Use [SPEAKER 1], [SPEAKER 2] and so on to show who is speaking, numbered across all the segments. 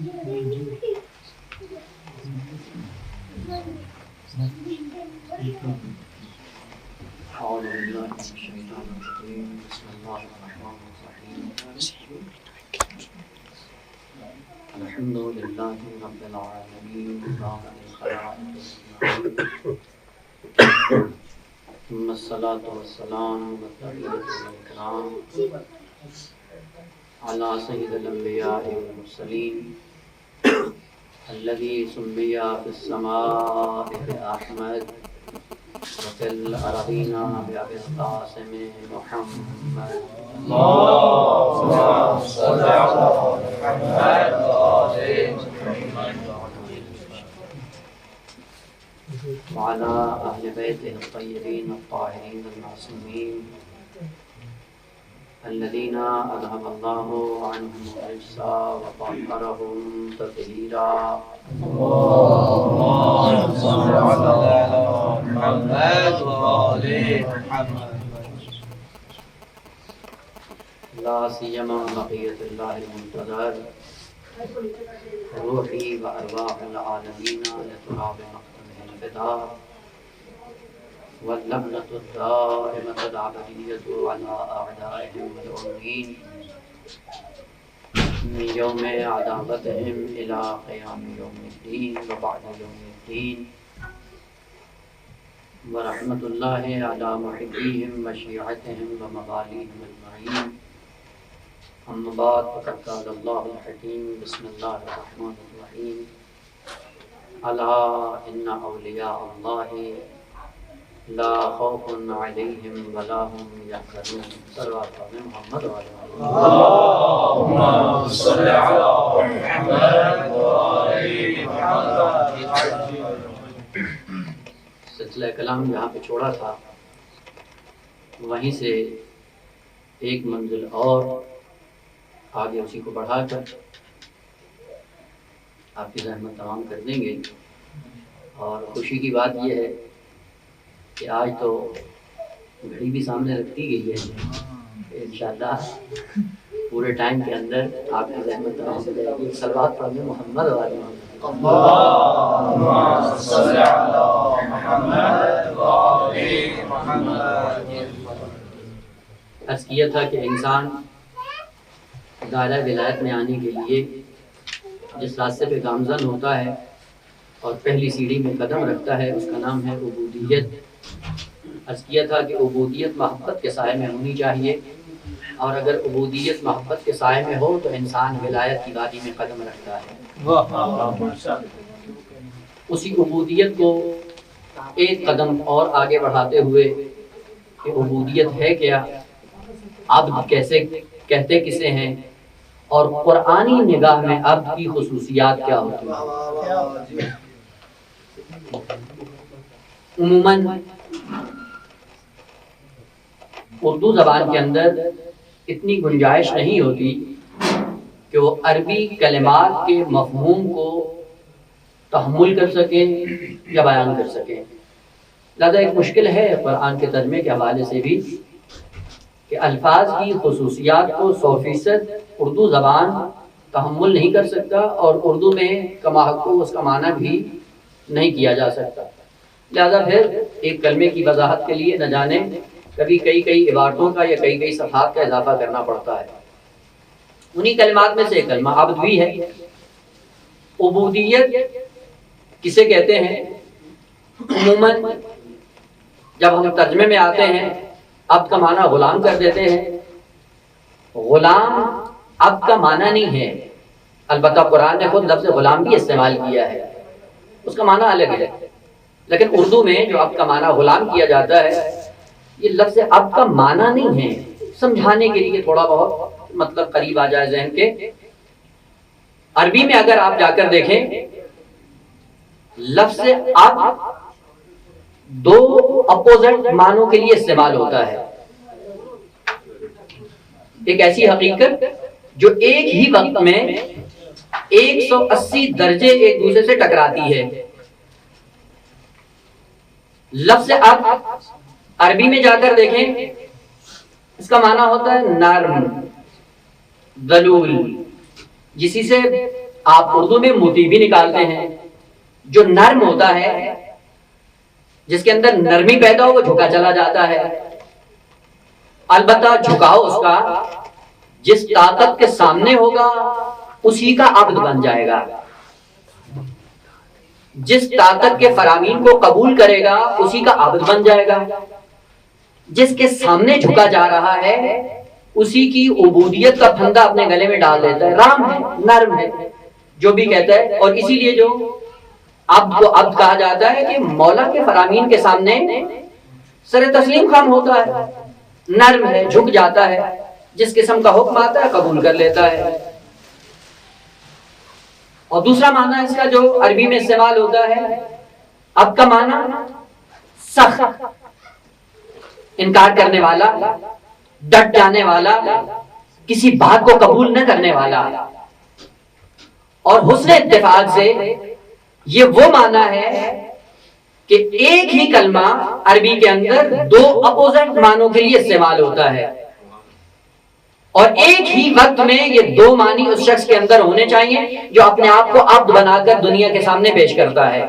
[SPEAKER 1] أعوذ بالله من الشيطان الرجيم بسم الله الرحمن الرحيم الحمد لله رب العالمين خالق الخلائق أجمعين ثم الصلاة والسلام والتحية والإكرام على سيد الأنبياء والمرسلين الذي سمي في السماء بأحمد وفي الأرضين بأبي القاسم محمد
[SPEAKER 2] اللهم صل على محمد
[SPEAKER 1] وعلى أهل بيته الطيبين الطاهرين المعصومين الذين أذهب الله عنهم الرجس وطهرهم تطهيرا
[SPEAKER 2] اللهم صل على محمد وآل محمد
[SPEAKER 1] لا سيما بقية الله المنتظر روحي وأرواح العالمين لتراب مقدمه الفداء واللعنة الدائمة الأبدية على أعدائهم الأمين من يوم عداوتهم إلى قيام يوم الدين وبعد يوم الدين ورحمة الله على محبيهم وشيعتهم ومواليهم أجمعين أما بعد فقد قال الله الحكيم بسم الله الرحمن الرحيم ألا إن أولياء الله لا خوف عليهم ولا هم يحزنون صلوات محمد وعلى
[SPEAKER 2] اللهم صل على محمد وآل محمد
[SPEAKER 1] سلسلہ کلام جہاں پہ چھوڑا تھا وہیں سے ایک منزل اور آگے اسی کو بڑھا کر آپ کی زحمت تمام کر دیں گے. اور خوشی کی بات یہ ہے کہ آج تو گھڑی بھی سامنے رکھ دی گئی ہے کہ انشاءاللہ پورے ٹائم کے اندر آپ کی زحمت تمام ہو جائے گی. صلوات پڑھیں محمد والے
[SPEAKER 2] اللهم صل على محمد وآل محمد.
[SPEAKER 1] عرض کیا تھا کہ انسان دائرہ ولایت میں آنے کے لیے جس راستے پہ گامزن ہوتا ہے اور پہلی سیڑھی میں قدم رکھتا ہے اس کا نام ہے عبودیت. عرض کیا تھا کہ عبودیت محبت کے سائے میں ہونی چاہیے اور اگر عبودیت محبت کے سائے میں ہو تو انسان ولایت کی وادی میں قدم رکھتا ہے. اسی عبودیت کو ایک قدم اور آگے بڑھاتے ہوئے کہ عبودیت ہے کیا, عبد کیسے کہتے کسے ہیں اور قرآنی نگاہ میں عبد کی خصوصیات کیا ہوتی ہیں. عموماً اردو زبان کے اندر اتنی گنجائش نہیں ہوتی کہ وہ عربی کلمات کے مفہوم کو تحمل کر سکیں یا بیان کر سکیں. لہذا ایک مشکل ہے قرآن کے ترجمے کے حوالے سے بھی کہ الفاظ کی خصوصیات کو 100% اردو زبان تحمل نہیں کر سکتا اور اردو میں کما حق اس کا معنی بھی نہیں کیا جا سکتا. لہذا پھر ایک کلمے کی وضاحت کے لیے نہ جانے کبھی کئی عبارتوں کا یا کئی صفحات کا اضافہ کرنا پڑتا ہے. انہی کلمات میں سے ایک کلمہ عبد بھی ہے. عبودیت کسے کہتے ہیں؟ عموماً جب ہم ترجمے میں آتے ہیں عبد کا معنی غلام کر دیتے ہیں. غلام عبد کا معنی نہیں ہے, البتہ قرآن نے خود لفظ غلام بھی استعمال کیا ہے, اس کا معنی الگ ہے. لیکن اردو میں جو عبد کا معنی غلام کیا جاتا ہے یہ لفظ عبد کا معنی نہیں ہے. سمجھانے کے لیے تھوڑا بہت مطلب قریب آ جائے ذہن کے, عربی میں اگر آپ جا کر دیکھیں لفظ عبد 2 اپوزٹ معنوں کے لیے استعمال ہوتا ہے. ایک ایسی حقیقت جو ایک ہی وقت میں 180 درجے ایک دوسرے سے ٹکراتی ہے. لفظ عبد عربی میں جا کر دیکھیں اس کا معنی ہوتا ہے نرم, ذلول, جسی سے آپ اردو میں متی بھی نکالتے ہیں، جو نرم ہوتا ہے، جس کے اندر نرمی پیدا ہو وہ جھکا چلا جاتا ہے۔ البتہ جھکاؤ اس کا جس طاقت کے سامنے ہوگا اسی کا عبد بن جائے گا، جس طاقت کے فرامین کو قبول کرے گا اسی کا عبد بن جائے گا۔ جس کے سامنے جھکا جا رہا ہے اسی کی عبودیت کا پھندا اپنے گلے میں ڈال دیتا ہے، رام ہے، نرم ہے، جو بھی کہتا ہے۔ اور اسی لیے جو عبد کو عبد کہا جاتا ہے کہ مولا کے فرامین کے سامنے سر تسلیم خام ہوتا ہے، نرم ہے، جھک جاتا ہے، جس قسم کا حکم آتا ہے قبول کر لیتا ہے۔ اور دوسرا معنی اس کا جو عربی میں استعمال ہوتا ہے، عبد کا معنی سخت، انکار کرنے والا، ڈٹ جانے والا، کسی بات کو قبول نہ کرنے والا۔ اور حسن اتفاق سے یہ وہ معنی ہے کہ ایک ہی کلمہ عربی کے اندر دو اپوزٹ معنوں کے لیے استعمال ہوتا ہے، اور ایک ہی وقت میں یہ دو معنی اس شخص کے اندر ہونے چاہیے جو اپنے آپ کو عبد بنا کر دنیا کے سامنے پیش کرتا ہے۔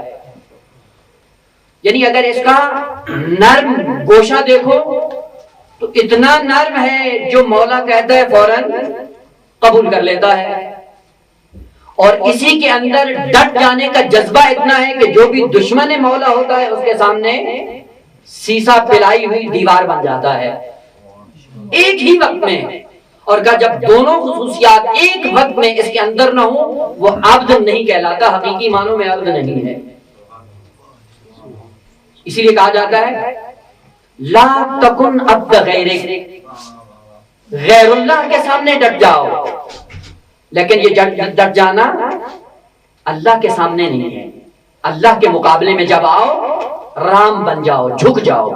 [SPEAKER 1] یعنی اگر اس کا نرم گوشہ دیکھو تو اتنا نرم ہے جو مولا کہتا ہے فوراً قبول کر لیتا ہے، اور اسی کے اندر ڈٹ جانے کا جذبہ اتنا ہے کہ جو بھی دشمن مولا ہوتا ہے اس کے سامنے سیسا پلائی ہوئی دیوار بن جاتا ہے ایک ہی وقت میں۔ اور کہا جب دونوں خصوصیات ایک وقت میں اس کے اندر نہ ہو وہ عبد نہیں کہلاتا، حقیقی معنوں میں عبد نہیں ہے۔ اسی لیے کہا جاتا ہے لا تکن عبد غیرک، غیر اللہ کے سامنے ڈٹ جاؤ، لیکن یہ ڈٹ جانا اللہ کے سامنے نہیں ہے، اللہ کے مقابلے میں جب آؤ رام بن جاؤ، جھک جاؤ،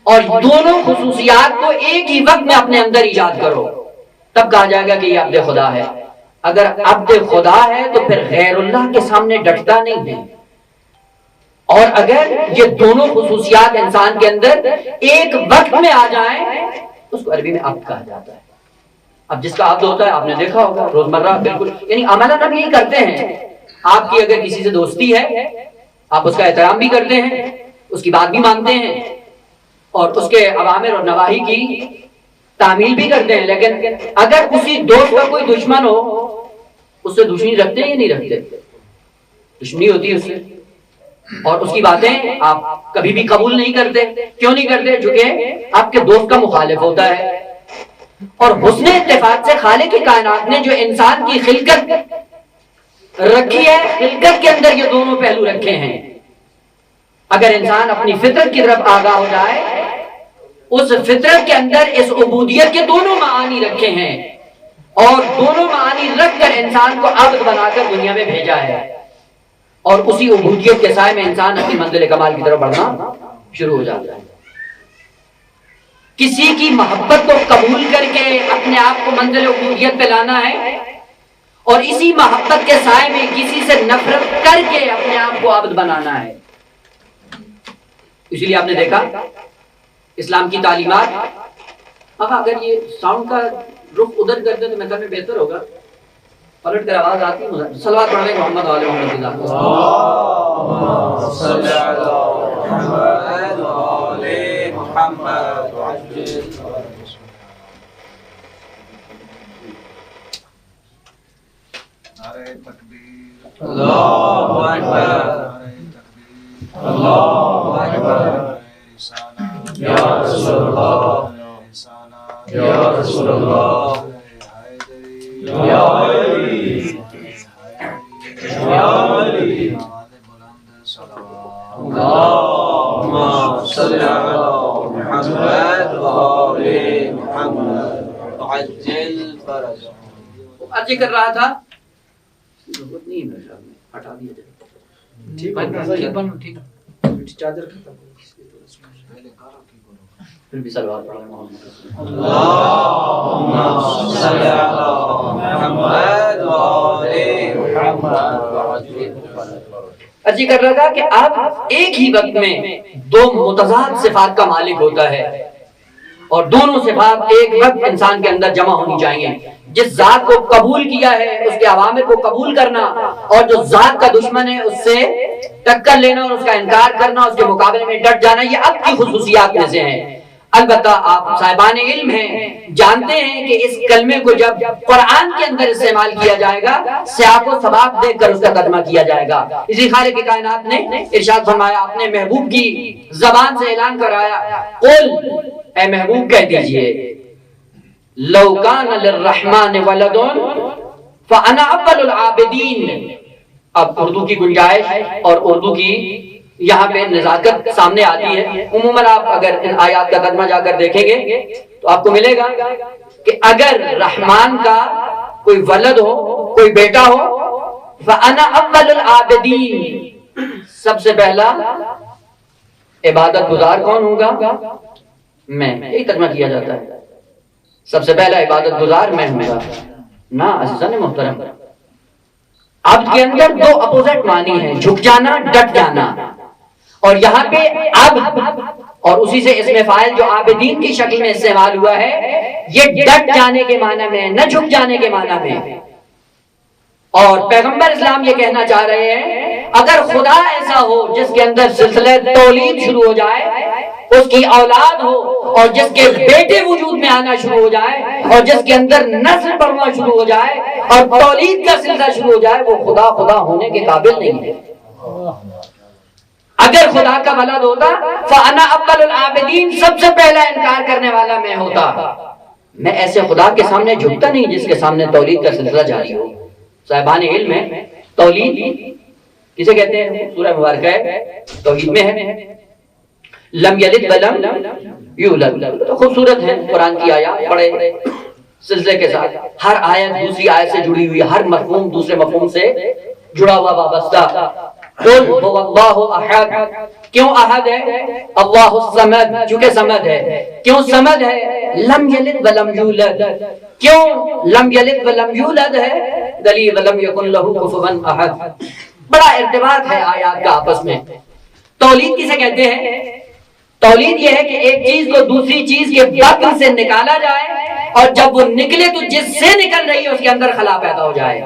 [SPEAKER 1] اور دونوں خصوصیات کو ایک ہی وقت میں اپنے اندر ایجاد کرو، تب کہا جائے گا کہ یہ عبد خدا ہے۔ اگر عبد خدا ہے تو پھر غیر اللہ کے سامنے ڈٹتا نہیں ہے، اور اگر یہ دونوں خصوصیات انسان کے اندر ایک وقت میں آ جائیں اس کو عربی میں عبد کہا جاتا ہے۔ اب جس کا عبد ہوتا ہے آپ نے دیکھا ہوگا روزمرہ، بالکل یعنی عملاً ہم یہی کرتے ہیں۔ آپ کی اگر کسی سے دوستی ہے آپ اس کا احترام بھی کرتے ہیں، اس کی بات بھی مانتے ہیں، اور اس کے اوامر اور نواہی کی تعمیل بھی کرتے ہیں، لیکن اگر کسی دوست کا کوئی دشمن ہو اس سے دشمنی رکھتے ہیں یا نہیں رکھتے؟ دشمنی ہوتی ہے اس سے، اور اس کی باتیں آپ کبھی بھی قبول نہیں کرتے۔ کیوں نہیں کرتے؟ چونکہ آپ کے دوست کا مخالف ہوتا ہے۔ اور حسن اتفاق سے خالق کی کائنات نے جو انسان کی خلقت رکھی ہے، خلقت کے اندر یہ دونوں پہلو رکھے ہیں۔ اگر انسان اپنی فطرت کی طرف آگاہ ہو جائے، اس فطرت کے اندر اس عبودیت کے دونوں معانی رکھے ہیں، اور دونوں معانی رکھ کر انسان کو عبد بنا کر دنیا میں بھیجا ہے، اور اسی عبودیت کے سائے میں انسان اپنی منزل کمال کی طرف بڑھنا شروع ہو جاتا ہے۔ کسی کی محبت کو قبول کر کے اپنے آپ کو منزل عبودیت پہ لانا ہے، اور اسی محبت کے سائے میں کسی سے نفرت کر کے اپنے آپ کو عبد بنانا ہے۔ اسی لیے آپ نے دیکھا اسلام کی تعلیمات، اگر یہ ساؤنڈ کا رخ ادھر کر دیں تو میرے خیال میں بہتر ہوگا، پلٹ کر آواز آتی ہے۔ صلوات پڑھ لیں محمد علیہ محمد
[SPEAKER 2] اللهم صل على محمد وعلى محمد وعجل نعرہ تکبیر، اللہ اکبر، اللہ اکبر، یا رسول اللہ، یا رسول اللہ، یا علی، یا علی، اللہم صل علی محمد وآل محمد وعجل فرجہ۔
[SPEAKER 1] عرض کر رہا تھا نہیں میرے خیال میں ہٹا دیا جائے، ٹھیک
[SPEAKER 2] چادر
[SPEAKER 1] پھر بھی صلوات پڑھیں محمد۔
[SPEAKER 2] اللہم صل علی محمد وآل محمد وعجل فرجہ۔
[SPEAKER 1] عرض کر رہا تھا کہ آپ ایک ہی وقت میں دو متضاد صفات کا مالک ہوتا ہے، اور دونوں صفات ایک وقت انسان کے اندر جمع ہونی چاہیے۔ جس ذات کو قبول کیا ہے اس کے اوامر کو قبول کرنا، اور جو ذات کا دشمن ہے اس سے ٹکر لینا اور اس کا انکار کرنا، اس کے مقابلے میں ڈٹ جانا، یہ اب کی خصوصیات میں سے ہیں۔ البتہ آپ صاحبان علم ہیں، جانتے ہیں کہ اس کلمے کو جب قرآن کے اندر استعمال کیا جائے گا سیاق و سباق دیکھ کر اس کا ترجمہ کیا جائے گا۔ اسی خالق کائنات نے ارشاد فرمایا، اپنے محبوب کی زبان سے اعلان کرایا، قل، اے محبوب کہہ دیجئے، لو کان للرحمن ولد فانا اول العابدین۔ اب اردو کی گنجائش اور اردو کی یہاں پہ نزاکت سامنے آتی ہے۔ عموماً آپ اگر ان آیات کا ترجمہ جا کر دیکھیں گے تو آپ کو ملے گا کہ اگر رحمان کا کوئی ولد ہو، کوئی بیٹا ہو، فانا اول العابدین، سب سے پہلا عبادت گزار کون ہوگا؟ میں، یہی ترجمہ کیا جاتا ہے، سب سے پہلا عبادت گزار میں ہوں گا۔ نا عزیزان محترم، عبد کے اندر دو اپوزٹ معنی ہیں، جھک جانا، ڈٹ جانا، اور یہاں پہ عبد اور اسی سے اسم فاعل جو عابدین کی شکل میں استعمال ہوا ہے، یہ ڈٹ جانے کے معنی میں، نہ جھک جانے کے معنی میں۔ اور پیغمبر اسلام یہ کہنا چاہ رہے ہیں، اگر خدا ایسا ہو جس کے اندر سلسلہ تولید شروع ہو جائے، اس کی اولاد ہو اور جس کے بیٹے وجود میں آنا شروع ہو جائے اور جس کے اندر نسل بڑھنا شروع ہو جائے اور تولید کا سلسلہ شروع ہو جائے، وہ خدا ہونے کے قابل نہیں ہے۔ اگر خدا کا ولد ہوتا فانا اول العابدین، سب سے پہلا انکار کرنے والا میں ہوتا۔ میں ایسے خدا کے سامنے جھکتا نہیں جس کے سامنے تولید کا سلسلہ جاری ہو۔ صاحبان علم ہے، تولید کسے کہتے ہیں؟ سورہ مبارکہ ہے توحید میں ہے، لم یلد ولم یولد، تو خوبصورت ہے قرآن کی آیات، بڑے سلسلے کے ساتھ، ہر آیت دوسری آیت سے جڑی ہوئی، ہر مفہوم دوسرے مفہوم سے جڑا ہوا، وابستہ۔ قل هو اللہ احد، کیوں احد ہے؟ اللہ الصمد، چونکہ صمد ہے۔ کیوں صمد ہے؟ لم یلد ولم یولد، کیوں لم یلد ولم یولد ہے؟ دلیل ولم یکن لہ کفوا احد۔ بڑا ارتباط ہے آیات کا آپس میں۔ تولید کسے کہتے ہیں؟ تولید یہ ہے کہ ایک چیز کو دوسری چیز کے بطن سے نکالا جائے، اور جب وہ نکلے تو جس سے نکل رہی ہے اس کے اندر خلا پیدا ہو جائے،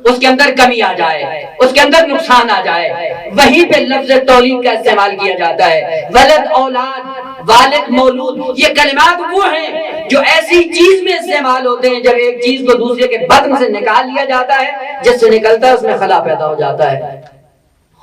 [SPEAKER 1] اس کے اندر کمی آ جائے، اس کے اندر نقصان آ جائے، وہیں پہ لفظ تولید کا استعمال کیا جاتا ہے۔ ولد اولاد، والد مولود، یہ کلمات وہ ہیں جو ایسی چیز میں استعمال ہوتے ہیں جب ایک چیز کو دوسرے کے بطن سے نکال لیا جاتا ہے، جس سے نکلتا ہے اس میں خلا پیدا ہو جاتا ہے۔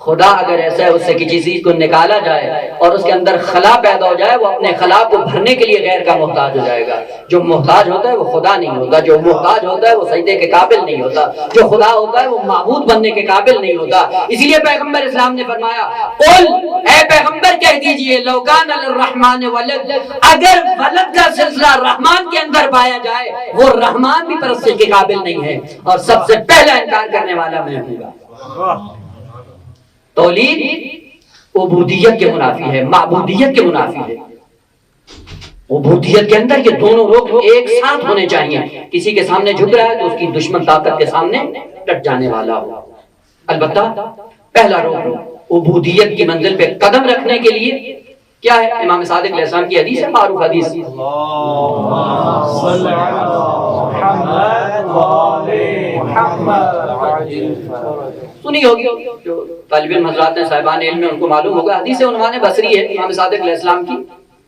[SPEAKER 1] خدا اگر ایسا ہے، اس سے کسی چیز کو نکالا جائے اور اس کے اندر خلا پیدا ہو جائے، وہ اپنے خلا کو بھرنے کے لیے غیر کا محتاج ہو جائے گا۔ جو محتاج ہوتا ہے وہ خدا نہیں ہوتا، جو محتاج ہوتا ہے وہ سجدے کے قابل نہیں ہوتا، جو خدا ہوتا ہے وہ معبود بننے کے قابل نہیں ہوتا۔ اسی لیے پیغمبر اسلام نے فرمایا، قل، اے پیغمبر کہہ دیجئے، لو کان للرحمن ولد، اگر ولد کا سلسلہ رحمان کے اندر پایا جائے، وہ رحمان بھی پرستش کے قابل نہیں ہے، اور سب سے پہلا انکار کرنے والا میں ہوں گا۔ تولید عبودیت کے منافی ہے، معبودیت کے منافی ہے۔ عبودیت کے اندر یہ دونوں رخ ایک ساتھ ہونے چاہیے۔ کسی کے سامنے جھک رہا ہے تو اس کی دشمن طاقت کے سامنے ڈٹ جانے والا ہو۔ البتہ پہلا رخ عبودیت کی منزل پہ قدم رکھنے کے لیے کیا ہے؟ امام صادق علیہ السلام کی حدیث ہے، معروف حدیث، سنی ہوگی، جو طالب علم حضرات ہیں، صاحبان علم میں، ان کو معلوم ہوگا۔ حدیث عنوان بصری ہے امام صادق علیہ السلام کی۔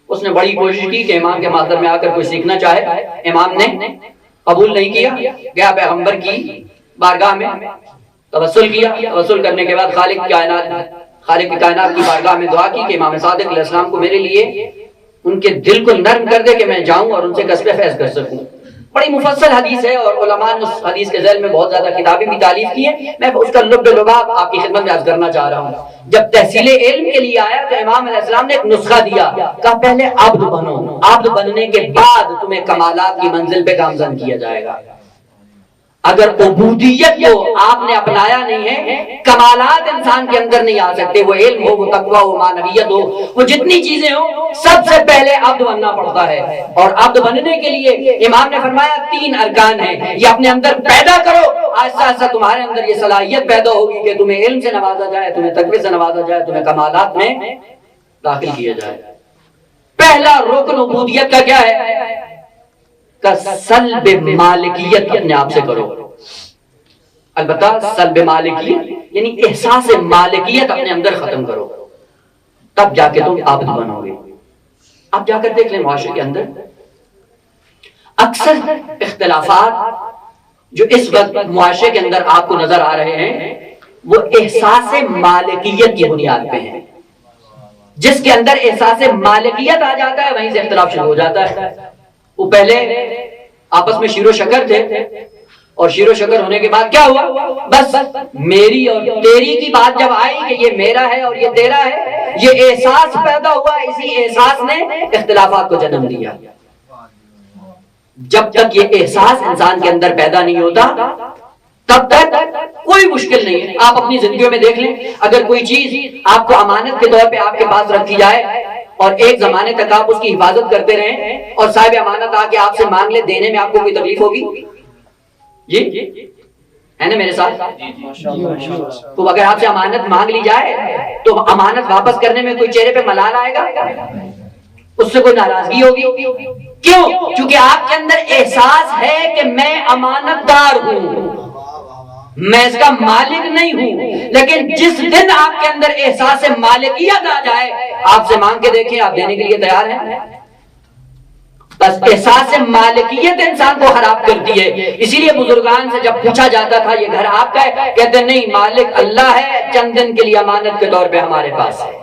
[SPEAKER 1] اس نے بڑی کوشش کی کہ امام کے محضر میں آ کر کوئی سیکھنا چاہے، امام نے قبول نہیں کیا، گیا پیغمبر کی بارگاہ میں، توسل کیا، توسل کرنے کے بعد خالق کی کائنات کی بارگاہ میں دعا کی کہ امام صادق علیہ السلام کو میرے لیے ان کے دل کو نرم کر دے کہ میں جاؤں اور ان سے کسب فیض کر سکوں۔ بڑی مفصل حدیث ہے اور علماء نے اس حدیث کے ذیل میں بہت زیادہ کتابیں بھی تالیف کی ہیں، میں اس کا لب لباب آپ کی خدمت میں عرض کرنا چاہ رہا ہوں۔ جب تحصیل علم کے لیے آیا تو امام علیہ السلام نے ایک نسخہ دیا، کہا پہلے عبد بنو، عبد بننے کے بعد تمہیں کمالات کی منزل پہ گامزن کیا جائے گا۔ اگر عبودیت کو آپ نے اپنایا نہیں ہے، کمالات انسان کے اندر نہیں آ سکتے، وہ علم ہو، وہ تقویٰ ہو، معنویت ہو، وہ جتنی چیزیں ہوں، سب سے پہلے عبد بننا پڑتا ہے۔ اور عبد بننے کے لیے امام نے فرمایا 3 ارکان ہیں، یہ اپنے اندر پیدا کرو، آہستہ آہستہ تمہارے اندر یہ صلاحیت پیدا ہوگی کہ تمہیں علم سے نوازا جائے، تمہیں تقوی سے نوازا جائے، تمہیں کمالات میں داخل کیا جائے۔ پہلا رکن عبودیت کا کیا ہے؟ کا سلب مالکیت اپنے آپ سے کرو. البتہ سلب مالکیت یعنی احساس مالکیت اپنے اندر ختم کرو, تب جا کے تم عابد بنو گے. آپ جا کر دیکھ لیں معاشرے کے اندر اکثر اختلافات جو اس وقت معاشرے کے اندر آپ کو نظر آ رہے ہیں وہ احساس مالکیت کی بنیاد پہ ہیں. جس کے اندر احساس مالکیت آ جاتا ہے وہیں سے اختلاف شروع ہو جاتا ہے. وہ پہلے آپس میں شیر و شکر تھے, اور شیر و شکر ہونے کے بعد کیا ہوا, بس میری اور تیری کی بات جب آئی کہ یہ میرا ہے اور یہ تیرا ہے, یہ احساس پیدا ہوا, اسی احساس نے اختلافات کو جنم دیا. جب تک یہ احساس انسان کے اندر پیدا نہیں ہوتا تب تک کوئی مشکل نہیں ہے. آپ اپنی زندگیوں میں دیکھ لیں, اگر کوئی چیز آپ کو امانت کے طور پہ آپ کے پاس رکھی جائے اور ایک زمانے تک آپ اس کی حفاظت کرتے رہیں اور صاحب امانت آ کے آپ سے مانگ لے, دینے میں آپ کو کوئی تکلیف ہوگی؟ جی ہے نا میرے ساتھ؟ تو اگر آپ سے امانت مانگ لی جائے تو امانت واپس کرنے میں کوئی چہرے پہ ملال آئے گا؟ اس سے کوئی ناراضگی ہوگی؟ کیوں؟ کیونکہ آپ کے اندر احساس ہے کہ میں امانت دار ہوں, میں اس کا مالک نہیں ہوں. لیکن جس دن آپ کے اندر احساس مالکیت آ جائے, آپ سے مانگ کے دیکھیں, آپ دینے کے لیے تیار ہیں. بس احساس مالکیت انسان کو خراب کرتی ہے. اسی لیے بزرگان سے جب پوچھا جاتا تھا یہ گھر آپ کا ہے, کہتے نہیں, مالک اللہ ہے, چند دن کے لیے امانت کے طور پہ ہمارے پاس ہے.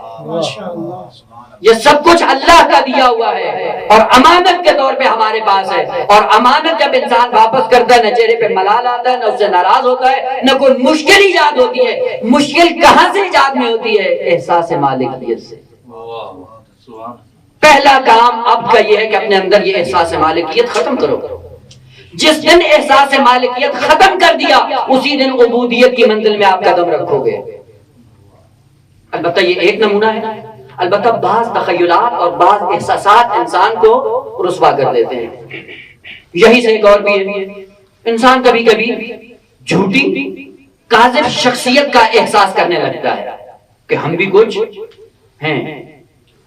[SPEAKER 1] یہ سب کچھ اللہ کا دیا ہوا ہے اور امانت کے طور پہ ہمارے پاس ہے. اور امانت جب انسان واپس کرتا ہے, نہ چہرے پہ ملال آتا ہے, نہ اس سے ناراض ہوتا ہے, نہ کوئی مشکل ایجاد ہوتی ہے. مشکل کہاں سے ایجاد میں ہوتی ہے؟ احساس مالکیت سے. پہلا کام اب کا یہ ہے کہ اپنے اندر یہ احساس مالکیت ختم کرو. جس دن احساس مالکیت ختم کر دیا اسی دن عبودیت کی منزل میں آپ قدم رکھو گے. البتہ یہ ایک نمونہ ہے. البتہ بعض تخیلات اور بعض احساسات انسان کو رسوا کر دیتے ہیں. یہی سے ایک اور بھی ہے, انسان کبھی کبھی جھوٹی کاذب شخصیت کا احساس کرنے لگتا ہے کہ ہم بھی کچھ ہیں.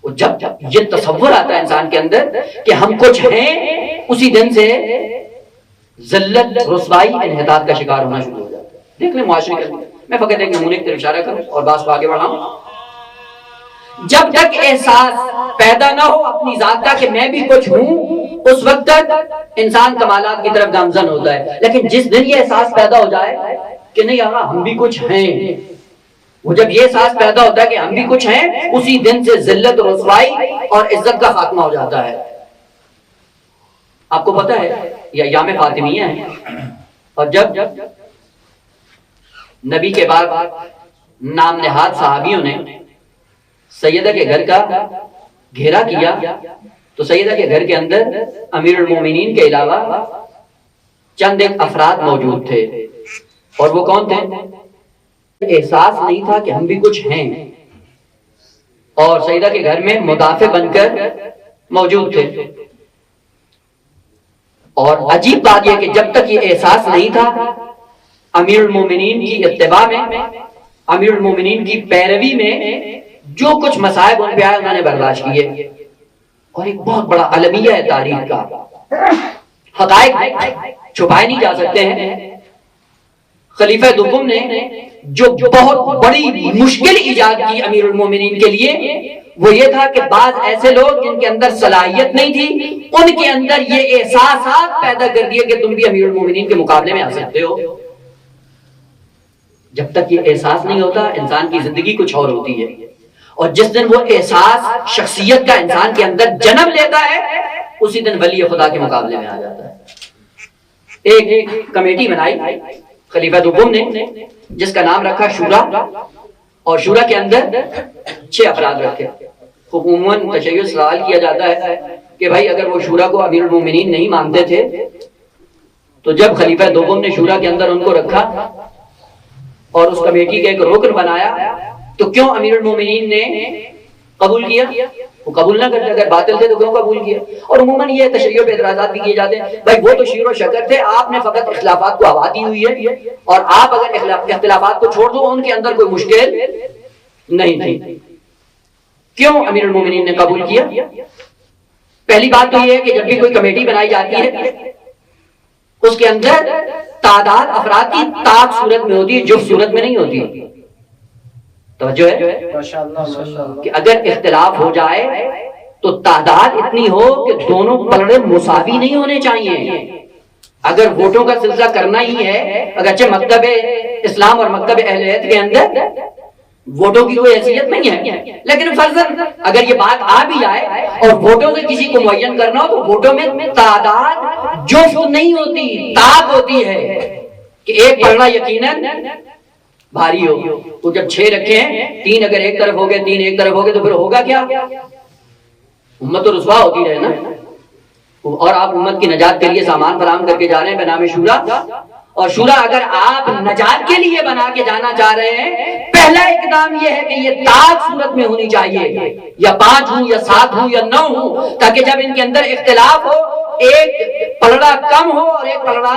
[SPEAKER 1] جب یہ تصور آتا ہے انسان کے اندر کہ ہم کچھ ہیں, اسی دن سے ذلت, رسوائی, انحطاط کا شکار ہونا شروع ہو جاتا ہے. دیکھ لیں معاشرے کے اندر, میں فقط ایک نمونے کی طرف اشارہ کروں اور بات کو آگے بڑھاؤں. جب تک احساس پیدا نہ ہو اپنی ذات کا کہ میں بھی کچھ ہوں, اس وقت تک انسان کمالات کی طرف گامزن ہوتا ہے. لیکن جس دن یہ احساس پیدا ہو جائے کہ نہیں آقا ہم بھی کچھ ہیں, وہ جب یہ احساس پیدا ہوتا ہے کہ ہم بھی کچھ ہیں, اسی دن سے ذلت, رسوائی اور عزت کا خاتمہ ہو جاتا ہے. آپ کو پتہ ہے یہ ایام فاطمیہ ہیں, اور جب نبی کے بعد نام نہاد صحابیوں نے سیدہ کے گھر کا گھیرا کیا تو سیدہ کے گھر کے اندر امیر المومنین کے علاوہ چند ایک افراد موجود تھے. اور وہ کون تھے؟ احساس نہیں تھا کہ ہم بھی کچھ ہیں, اور سیدہ کے گھر میں مدافع بن کر موجود تھے. اور عجیب بات یہ کہ جب تک یہ احساس نہیں تھا, امیر المومنین کی اتباع میں, امیر المومنین کی پیروی میں جو کچھ مصائب ان پہ آئے انہوں نے برداشت کیے. اور ایک بہت بڑا المیہ ہے تاریخ کا, حقائق چھپائے نہیں جا سکتے ہیں. خلیفہ دوم نے جو بہت بڑی مشکل ایجاد کی امیر المومنین کے لیے, وہ یہ تھا کہ بعض ایسے لوگ جن کے اندر صلاحیت نہیں تھی, ان کے اندر یہ احساسات پیدا کر دیے کہ تم بھی امیر المومنین کے مقابلے میں آ سکتے ہو. جب تک یہ احساس نہیں ہوتا انسان کی زندگی کچھ اور ہوتی ہے, اور جس دن وہ احساس شخصیت کا انسان کے اندر جنم لیتا ہے اسی دن ولی خدا کے مقابلے میں آ جاتا ہے. ایک کمیٹی بنائی خلیفہ دوم نے جس کا نام رکھا شورا, اور شورا کے اندر 6 افراد رکھے. عموماً تشیع سوال کیا جاتا ہے کہ بھائی اگر وہ شورا کو امیر المومنین نہیں مانتے تھے تو جب خلیفہ دوم نے شورا کے اندر ان کو رکھا اور اس کمیٹی کا ایک رکن بنایا تو کیوں امیر المومنین نے قبول کیا؟ وہ قبول نہ کرتے, اگر باطل تھے تو کیوں قبول کیا؟ اور عموماً یہ تشیع پہ اعتراضات بھی کیے جاتے ہیں, بھائی وہ تو شیر و شکر تھے, آپ نے فقط اختلافات کو ہوا دی ہوئی ہے, اور آپ اگر اختلافات کو چھوڑ دو ان کے اندر کوئی مشکل نہیں تھی. کیوں امیر المومنین نے قبول کیا؟ پہلی بات تو یہ ہے کہ جب بھی کوئی کمیٹی بنائی جاتی ہے اس کے اندر تعداد افراد کی طاق صورت میں ہوتی ہے، جفت صورت میں نہیں ہوتی. توجہ ہے کہ اگر اختلاف ہو جائے تو تعداد اتنی ہو کہ دونوں پلڑے مساوی نہیں ہونے چاہیے. اگر ووٹوں کا سلسلہ کرنا ہی ہے، اگرچہ مکتب اسلام اور مکتب اہل بیت کے اندر ووٹوں کی کوئی حیثیت نہیں ہے، لیکن فرضاً اگر یہ بات آ بھی جائے اور ووٹوں سے کسی کو معین کرنا ہو تو ووٹوں میں تعداد جفت نہیں ہوتی، طاق ہوتی ہے کہ ایک پلڑا یقیناً بھاری ہو. تو جب 6 رکھے ہیں، 3 اگر ایک طرف ہو گئے 3 ایک طرف ہو گئے تو پھر ہوگا کیا؟ امت تو رسوا ہوتی رہے نا. اور آپ امت کی نجات کے لیے سامان فراہم کر کے جا رہے ہیں بنام شورا. اور شورا اگر آپ نجات کے لیے بنا کے جانا چاہ رہے ہیں، پہلا اقدام یہ ہے کہ یہ طاق صورت میں ہونی چاہیے، یا 5 ہوں یا 7 ہوں یا 9 ہوں، تاکہ جب ان کے اندر اختلاف ہو ایک پلڑا کم ہو اور ایک پلڑا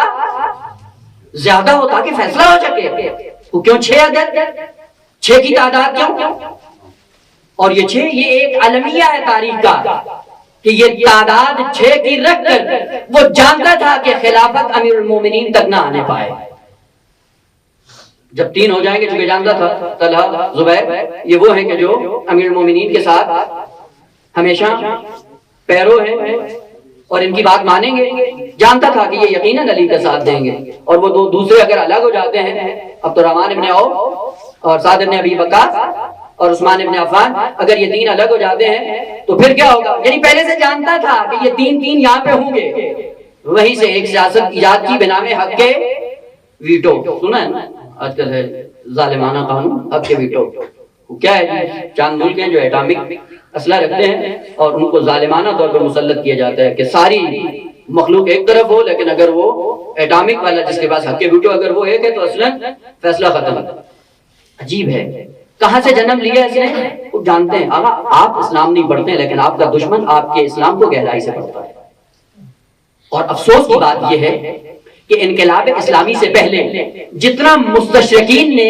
[SPEAKER 1] زیادہ ہو تاکہ فیصلہ ہو سکے. وہ کیوں 6 عدد، 6 کی تعداد کیوں؟ اور یہ 6 یہ ایک المیہ ہے تاریخ کا کہ یہ تعداد 6 کی رکھ کر وہ جانتا تھا کہ خلافت امیر المومنین تک نہ آنے پائے. جب 3 ہو جائیں گے، چونکہ جانتا تھا طلحہ زبیر یہ وہ ہیں کہ جو امیر المومنین کے ساتھ ہمیشہ پیرو ہیں اور ان کی بات مانیں گے. جانتا تھا کہ یہ یقیناً علی کا ساتھ دیں گے. اور وہ دوسرے اگر الگ ہو جاتے ہیں، عبد الرحمن ابن عوف اور سعد ابن ابی وقاص اور عثمان ابن عفان، اگر یہ 3 الگ ہو جاتے ہیں تو پھر کیا ہوگا؟ یعنی پہلے سے جانتا تھا کہ یہ 3 یہاں پہ ہوں گے. وہیں سے ایک سیاست ایجاد کی بنا میں حق کے ویٹو. سنا ہے نا آج کل ہے ظالمانہ قانون حق کے ویٹو. کیا ہے؟ چاند ملک ہیں جو ایٹامک اسلحہ رکھتے ہیں اور ان کو ظالمانہ طور پر مسلط کیا جاتا ہے کہ ساری مخلوق ایک طرف ہو، لیکن اگر وہ ایٹامک والا جس کے پاس حق کے ویٹو اگر وہ ایک ہے تو اصلاً فیصلہ ختم. عجیب ہے کہاں سے جنم لیا اس نے؟ وہ جانتے ہیں آقا آپ اسلام نہیں پڑھتے ہیں، لیکن آپ کا دشمن آپ کے اسلام کو گہرائی سے پڑھتا ہے. اور افسوس کی بات یہ ہے کہ انقلاب اسلامی سے پہلے جتنا مستشرقین نے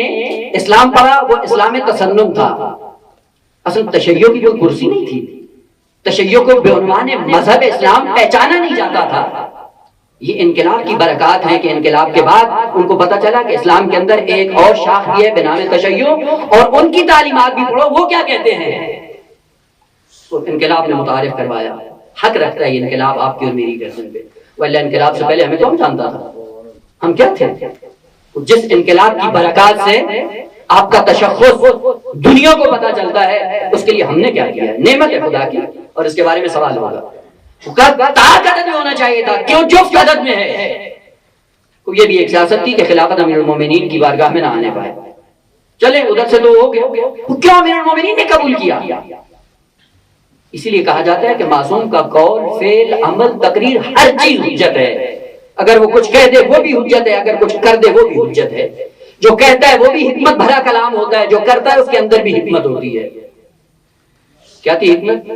[SPEAKER 1] اسلام پڑھا وہ اسلام تسنن تھا. اصل تشیع کی کوئی کرسی نہیں تھی. تشیع کو بعنوان مذہب اسلام پہچانا نہیں جاتا تھا. یہ انقلاب کی برکات ہیں کہ انقلاب کے بعد ان کو پتا چلا کہ اسلام کے اندر ایک اور شاخ بھی ہے بنام تشیع، اور ان کی تعلیمات بھی پڑھو وہ کیا کہتے ہیں. تو انقلاب نے متعارف کروایا. حق رکھتا ہے یہ انقلاب آپ کی اور میری گردن پہ. واللہ انقلاب سے پہلے ہمیں کون جانتا تھا؟ ہم کیا تھے؟ جس انقلاب کی برکات سے آپ کا تشخص دنیا کو پتا چلتا ہے، اس کے لیے ہم نے کیا کیا ہے. نعمت ہے خدا کی، اور اس کے بارے میں سوال ہوگا. طاق عدد میں ہونا چاہیے تھا، کیوں جفت عدد میں ہے؟ یہ بھی ایک سیاست تھی کہ خلافت امیر المومنین کی بارگاہ میں نہ آنے پائے. چلے ادھر سے تو ہو گیا، کیوں امیر المومنین نے قبول کیا؟ اسی لیے کہا جاتا ہے کہ معصوم کا قول، فعل، عمل، تقریر ہر چیز حجت ہے. اگر وہ کچھ کہہ دے وہ بھی حجت ہے، اگر کچھ کر دے وہ بھی حجت ہے. جو کہتا ہے وہ بھی حکمت بھرا کلام ہوتا ہے، جو کرتا ہے اس کے اندر بھی حکمت ہوتی ہے. کیا تھی حکمت؟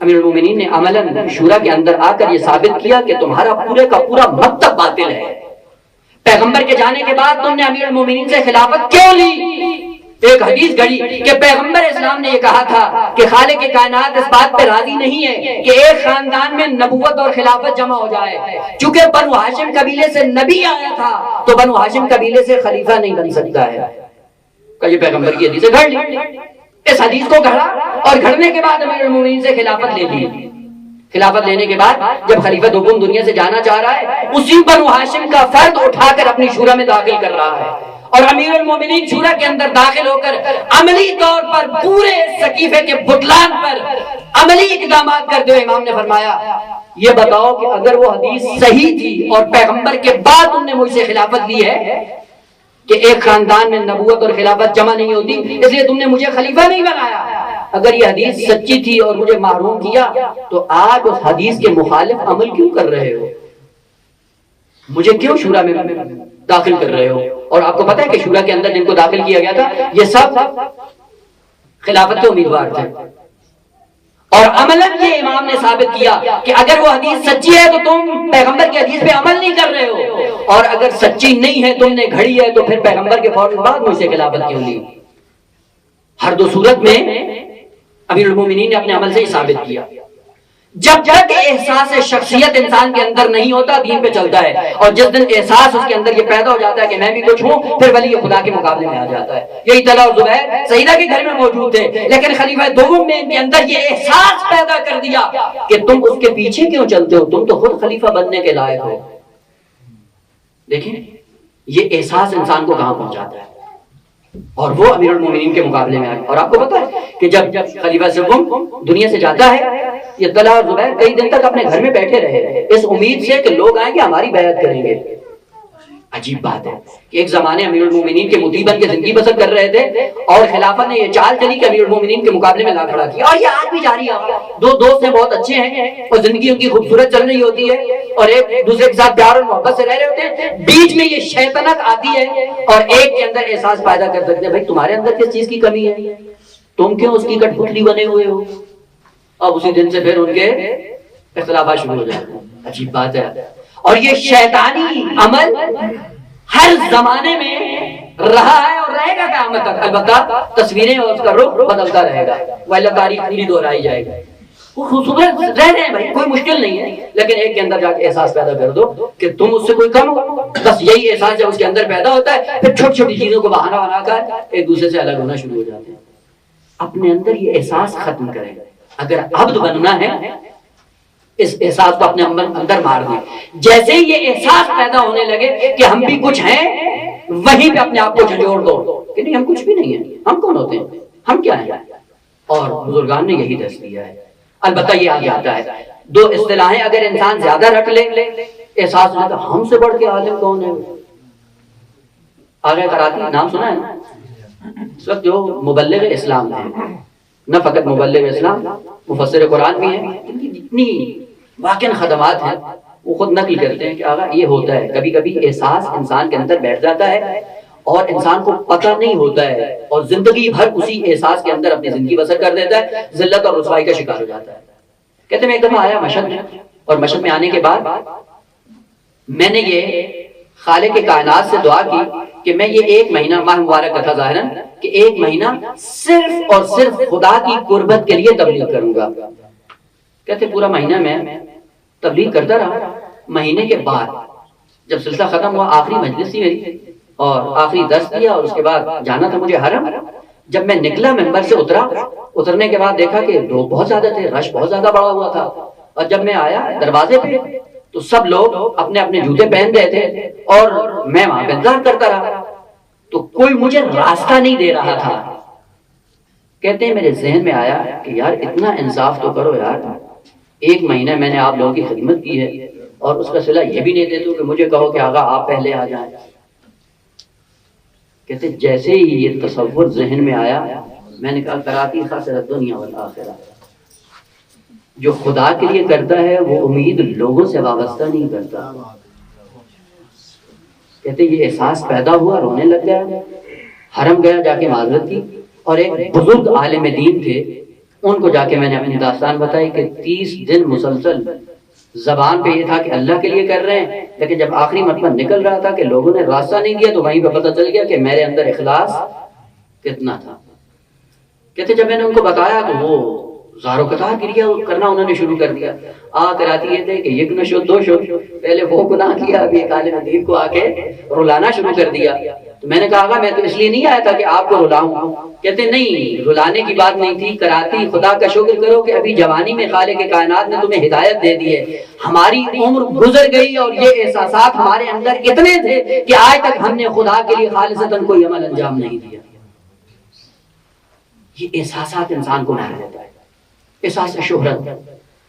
[SPEAKER 1] امیر المومنین نے عملاً شورا کے اندر آ کر یہ ثابت کیا کہ تمہارا پورے کا پورا مکتب باطل ہے. پیغمبر کے جانے کے بعد تم نے امیر المومنین سے خلافت کیوں لی؟ ایک حدیث گھڑی کہ پیغمبر اسلام نے یہ کہا تھا کہ خالق کائنات اس بات پہ راضی نہیں ہے کہ ایک خاندان میں نبوت اور خلافت جمع ہو جائے. چونکہ بنو ہاشم قبیلے سے نبی آیا تھا تو بنو ہاشم قبیلے سے خلیفہ نہیں بن سکتا ہے. کہ یہ پیغمبر کی حدیث گھڑ لی. اس حدیث کو گھڑا اور گھڑنے کے بعد امیر المومنین سے خلافت لے لی. خلافت لینے کے بعد جب خلیفہ دوم دنیا سے جانا چاہ رہا ہے، اسی بنو ہاشم کا فرد اٹھا کر اپنی شورا میں داخل کر رہا ہے. اور امیر المومنین شورا کے اندر داخل ہو کر عملی طور پر پورے سقیفے کے بطلان پر عملی اقدامات کرتے ہوئے امام نے فرمایا یہ بتاؤ کہ اگر وہ حدیث صحیح تھی اور پیغمبر کے بعد تم نے مجھ سے خلافت لی ہے کہ ایک خاندان میں نبوت اور خلافت جمع نہیں ہوتی اس لیے تم نے مجھے خلیفہ نہیں بنایا، اگر یہ حدیث سچی تھی اور مجھے محروم کیا تو آج اس حدیث کے مخالف عمل کیوں کر رہے ہو؟ مجھے کیوں شورا میں داخل کر رہے ہو؟ اور آپ کو پتا ہے کہ شورا کے اندر جن کو داخل کیا گیا تھا یہ سب خلافت کے امیدوار تھے. اور عملاً یہ امام نے ثابت کیا کہ اگر وہ حدیث سچی ہے تو تم پیغمبر کی حدیث پہ عمل نہیں کر رہے ہو، اور اگر سچی نہیں ہے تم نے گھڑی ہے تو پھر پیغمبر کے فوراً بعد مجھ سے خلافت کیوں لی؟ ہر دو صورت میں امیر المومنین نے اپنے عمل سے ہی ثابت کیا. جب تک احساس شخصیت انسان کے اندر نہیں ہوتا دین پہ چلتا ہے، اور جس دن احساس اس کے اندر یہ پیدا ہو جاتا ہے کہ میں بھی کچھ ہوں، پھر ولی خدا کے مقابلے میں آ جاتا ہے۔ یہی طلحہ اور زبیر سیدہ کے گھر میں موجود تھے، لیکن خلیفہ دوم نے ان کے اندر یہ احساس پیدا کر دیا کہ تم اس کے پیچھے کیوں چلتے ہو، تم تو خود خلیفہ بننے کے لائق ہو۔ دیکھیں یہ احساس انسان کو کہاں پہنچاتا ہے، اور وہ امیر المومنین کے مقابلے میں آئے۔ اور آپ کو پتا ہے کہ جب خلیفہ سوم دنیا سے جاتا ہے، یہ طلحہ اور زبیر کئی دن تک اپنے گھر میں بیٹھے رہے اس امید سے کہ لوگ آئیں گے ہماری بیعت کریں گے۔ عجیب بات ہے کہ ایک زمانے امیر المومنین کے مطیع بن کے زندگی بسر کر رہے تھے، اور خلافت نے یہ چال چلی کہ امیر المومنین کے مقابلے میں لا کھڑا کیا، اور یہ آج بھی جاری ہے۔ دو دوست ہیں بہت اچھے ہیں، اور زندگی ان کی خوبصورت چل رہی ہوتی ہے، اور ایک دوسرے کے ساتھ پیار اور محبت سے رہ رہے ہوتے ہیں، بیچ میں یہ شیطنت آتی ہے اور ایک کے اندر احساس پیدا کر سکتے ہیں بھائی تمہارے اندر کس چیز کی کمی ہے، تم کیوں اس کی کٹ پتلی بنے ہوئے ہو۔ اب اسی دن سے پھر ان کے اختلافات شروع ہو جاتے ہیں۔ عجیب بات ہے، اور یہ شیطانی عمل ہر زمانے میں رہا ہے اور رہے گا قیامت تک، البتہ تصویریں اور اس کا رخ بدلتا رہے گا، وَإِلَّا تاریخ پوری دہرائی جائے گی۔ وہ خوبصورت رہ رہے ہیں بھائی، کوئی مشکل نہیں ہے، لیکن ایک کے اندر جا کے احساس پیدا کر دو کہ تم اس سے کوئی کم ہو۔ بس یہی احساس جب اس کے اندر پیدا ہوتا ہے، پھر چھوٹی چھوٹی چیزوں کو بہانہ بنا کر ایک دوسرے سے الگ ہونا شروع ہو جاتے ہیں۔ اپنے اندر یہ احساس ختم کریں، اگر عبد بننا ہے اس احساس کو اپنے اندر مار دیں۔ جیسے ہی یہ احساس پیدا ہونے لگے کہ ہم بھی کچھ ہیں، وہیں پہ اپنے آپ کو جھنجھوڑ دو کہ نہیں ہم کچھ بھی نہیں ہیں، ہم کون ہوتے ہیں، ہم کیا ہیں۔ اور بزرگان نے یہی درس دیا ہے۔ البتہ یہ آگے آتا ہے، دو اصطلاحیں اگر انسان زیادہ رکھ لے احساس ہوتا ہے ہم سے بڑھ کے عالم کون ہے۔ آگے کراتی نام سنا ہے نا، اس وقت جو مبلغ اسلام ہیں، نہ فقط مبلغ اسلام، مفسر قرآن بھی ہیں، ان کی جتنی واقعی خدمات ہیں وہ خود نقل کرتے ہیں کہ آقا یہ ہوتا ہے کبھی کبھی احساس انسان کے اندر بیٹھ جاتا ہے اور انسان کو پتہ نہیں ہوتا ہے، اور زندگی بھر اسی احساس کے اندر اپنی زندگی بسر کر دیتا ہے، ذلت اور رسوائی کا شکار ہو جاتا ہے۔ کہتے ہیں میں ایک دفعہ آیا مشہد میں، اور مشہد میں آنے کے بعد میں نے یہ خالق کائنات سے دعا کی کہ میں یہ ایک مہینہ، ماہ مبارک کا تھا ظاہراً، کہ ایک مہینہ صرف اور صرف خدا کی قربت کے لیے تبلیغ کروں گا۔ کہتے پورا مہینہ میں تبلیغ کرتا رہا۔ مہینے کے بعد جب سلسلہ ختم ہوا، آخری مجلس تھی میری اور آخری درس دیا، اور اس کے بعد جانا تھا مجھے حرم۔ جب میں نکلا ممبر سے اترنے کے بعد دیکھا کہ لوگ بہت زیادہ تھے، رش بہت زیادہ بڑا ہوا تھا، اور جب میں آیا دروازے پہ تو سب لوگ اپنے اپنے جوتے پہن رہے تھے، اور میں وہاں پہ انتظار کرتا رہا تو کوئی مجھے راستہ نہیں دے رہا تھا۔ کہتے ہیں میرے ذہن میں آیا کہ یار اتنا انصاف تو کرو یار، ایک مہینہ میں نے آپ لوگوں کی خدمت کی ہے اور اس کا صلہ یہ بھی نہیں دیتے کہ مجھے کہو کہ آقا آپ پہلے آ جائیں۔ کہتے جیسے ہی یہ تصور ذہن میں آیا میں نے کہا کراتی خاسر الدنیا والآخرہ، جو خدا کے لیے کرتا ہے وہ امید لوگوں سے وابستہ نہیں کرتا۔ کہتے یہ احساس پیدا ہوا، رونے لگ گیا، حرم گیا، جا کے معذرت کی، اور ایک بزرگ عالم دین تھے ان کو جا کے میں نے اپنی داستان بتائی کہ 30 دن مسلسل زبان پہ یہ تھا کہ اللہ کے لیے کر رہے ہیں، لیکن جب آخری مرتبہ نکل رہا تھا کہ لوگوں نے راستہ نہیں دیا تو وہیں پہ پتہ چل گیا کہ میرے اندر اخلاص کتنا تھا۔ کہتے جب میں نے ان کو بتایا تو وہ زارو قطار گریا کرنا انہوں نے شروع کر دیا۔ کراتی یہ تھے کہ ایک نہ شو دو شو، پہلے وہ گناہ کیا، ابھی ایک عالم دین کو آ کے رلانا شروع کر دیا۔ تو میں نے کہا میں تو اس لیے نہیں آیا تھا کہ آپ کو رلاؤں۔ کہتے نہیں، رلانے کی بات نہیں تھی، کراتی خدا کا شکر کرو کہ ابھی جوانی میں خالق کائنات نے تمہیں ہدایت دے دی ہے، ہماری عمر گزر گئی اور یہ احساسات ہمارے اندر اتنے تھے کہ آج تک ہم نے خدا کے لیے خالصتاً کوئی عمل انجام نہیں دیا۔ یہ احساسات انسان کو مار دیتا ہے، احساس شہرت،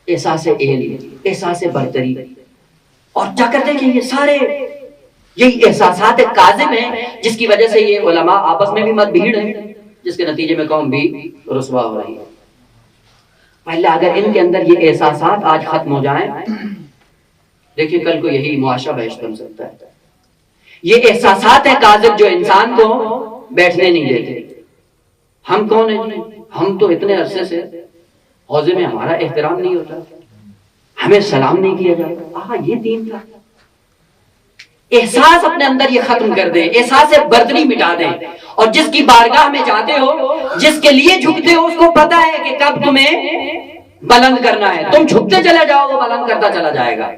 [SPEAKER 1] احساس علم، احساس برتری، اور جا کر دیکھیں یہ سارے یہی احساسات کاذب ہیں جس کی وجہ سے یہ علماء آپس میں بھی مت بھیڑ ہیں، جس کے نتیجے میں قوم بھی رسوا ہو رہی ہے۔ پہلے اگر ان کے اندر یہ احساسات آج ختم ہو جائیں، دیکھیں کل کو یہی معاشرہ بہشت بن سکتا ہے۔ یہ احساسات ہیں کاذب جو انسان کو بیٹھنے نہیں دیتے۔ ہم کون ہیں؟ ہم تو اتنے عرصے سے حوضے میں ہمارا احترام نہیں ہوتا، ہمیں سلام نہیں کیا جاتا، یہ دین تھا۔ احساس اپنے اندر یہ ختم کر دیں، احساس برتری مٹا دیں، اور جس کی بارگاہ میں جاتے ہو، جس کے لیے جھکتے ہو، اس کو پتا ہے کہ کب تمہیں بلند کرنا ہے، تم جھکتے چلے جاؤ وہ بلند کرتا چلا جائے گا۔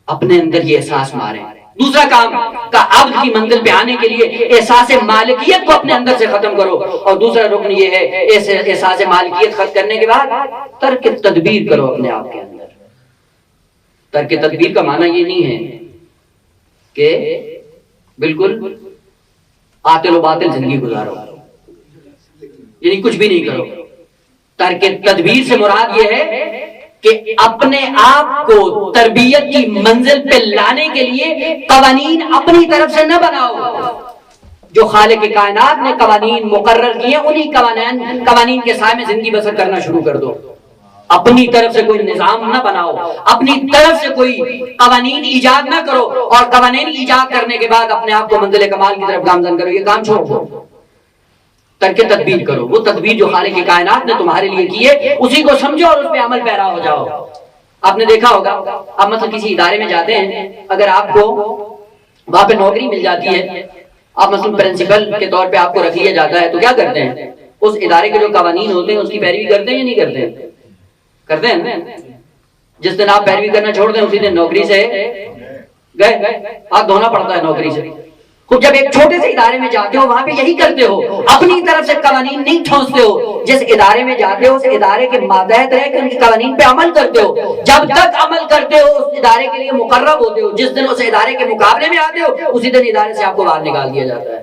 [SPEAKER 1] اپنے اندر یہ احساس ماریں۔ دوسرا کام کا عبد کی منزل پہ آنے کے لیے احساس مالکیت کو اپنے اندر سے ختم کرو، اور دوسرا رکن یہ ہے احساس مالکیت ختم کرنے کے بعد ترک تدبیر کرو اپنے آپ کے اندر۔ ترک تدبیر کا معنی یہ نہیں ہے کہ بالکل عاطل و باطل زندگی گزارو، یعنی کچھ بھی نہیں کرو۔ ترک تدبیر سے مراد یہ ہے کہ اپنے آپ کو تربیت کی منزل پہ لانے کے لیے قوانین اپنی طرف سے نہ بناؤ۔ جو خالق کائنات نے قوانین مقرر کیے انہی قوانین کے سائے میں زندگی بسر کرنا شروع کر دو۔ اپنی طرف سے کوئی نظام نہ بناؤ، اپنی طرف سے کوئی قوانین ایجاد نہ کرو، اور قوانین ایجاد کرنے کے بعد اپنے آپ کو منزل کمال کی طرف گامزن کرو۔ یہ کام چھوڑ دو، ترک تدبیر کرو۔ وہ تدبیر جو خالق کائنات نے تمہارے لیے کی ہے اسی کو سمجھو اور اس پہ عمل پیرا ہو جاؤ۔ آپ نے دیکھا ہوگا، آپ مثلا کسی ادارے میں جاتے ہیں، اگر آپ کو وہاں پہ نوکری مل جاتی ہے، آپ مثلا پرنسپل کے طور پہ آپ کو رکھ لیا جاتا ہے، تو کیا کرتے ہیں؟ اس ادارے کے جو قوانین ہوتے ہیں اس کی پیروی کرتے ہیں یا نہیں کرتے ہیں؟ کرتے ہیں۔ جس دن آپ پیروی کرنا چھوڑ دیں اسی دن نوکری سے گئے، ہاتھ دھونا پڑتا ہے نوکری سے۔ خود جب ایک چھوٹے سے ادارے میں جاتے ہو وہاں پہ یہی کرتے ہو، اپنی طرف سے قوانین نہیں ٹھونستے ہو۔ جس ادارے میں جاتے ہو اس ادارے کے ماتحت رہ کے ان کی قوانین پہ عمل کرتے ہو۔ جب تک عمل کرتے ہو اس ادارے کے لیے مقرب ہوتے ہو، جس دن اس ادارے کے مقابلے میں آتے ہو اسی دن ادارے سے آپ کو باہر نکال دیا جاتا ہے۔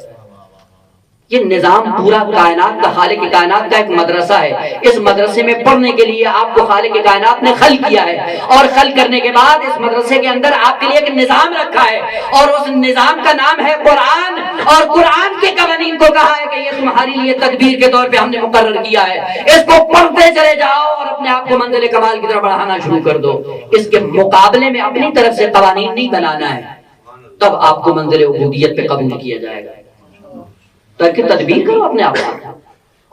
[SPEAKER 1] یہ نظام پورا کائنات کا، خالق کائنات کا ایک مدرسہ ہے۔ اس مدرسے میں پڑھنے کے لیے آپ کو خالق کائنات نے خلق کیا ہے، اور خلق کرنے کے بعد اس مدرسے کے اندر آپ کے لیے ایک نظام رکھا ہے، اور اس نظام کا نام ہے قرآن۔ اور قرآن کے قوانین کو کہا ہے کہ یہ تمہارے لیے تدبیر کے طور پہ ہم نے مقرر کیا ہے، اس کو پڑھتے چلے جاؤ اور اپنے آپ کو منزل کمال کی طرف بڑھانا شروع کر دو۔ اس کے مقابلے میں اپنی طرف سے قوانین نہیں بنانا ہے، تب آپ کو منزل عبودیت پہ قبول کیا جائے گا۔ ترک تدبیر کرو اپنے آپ کو،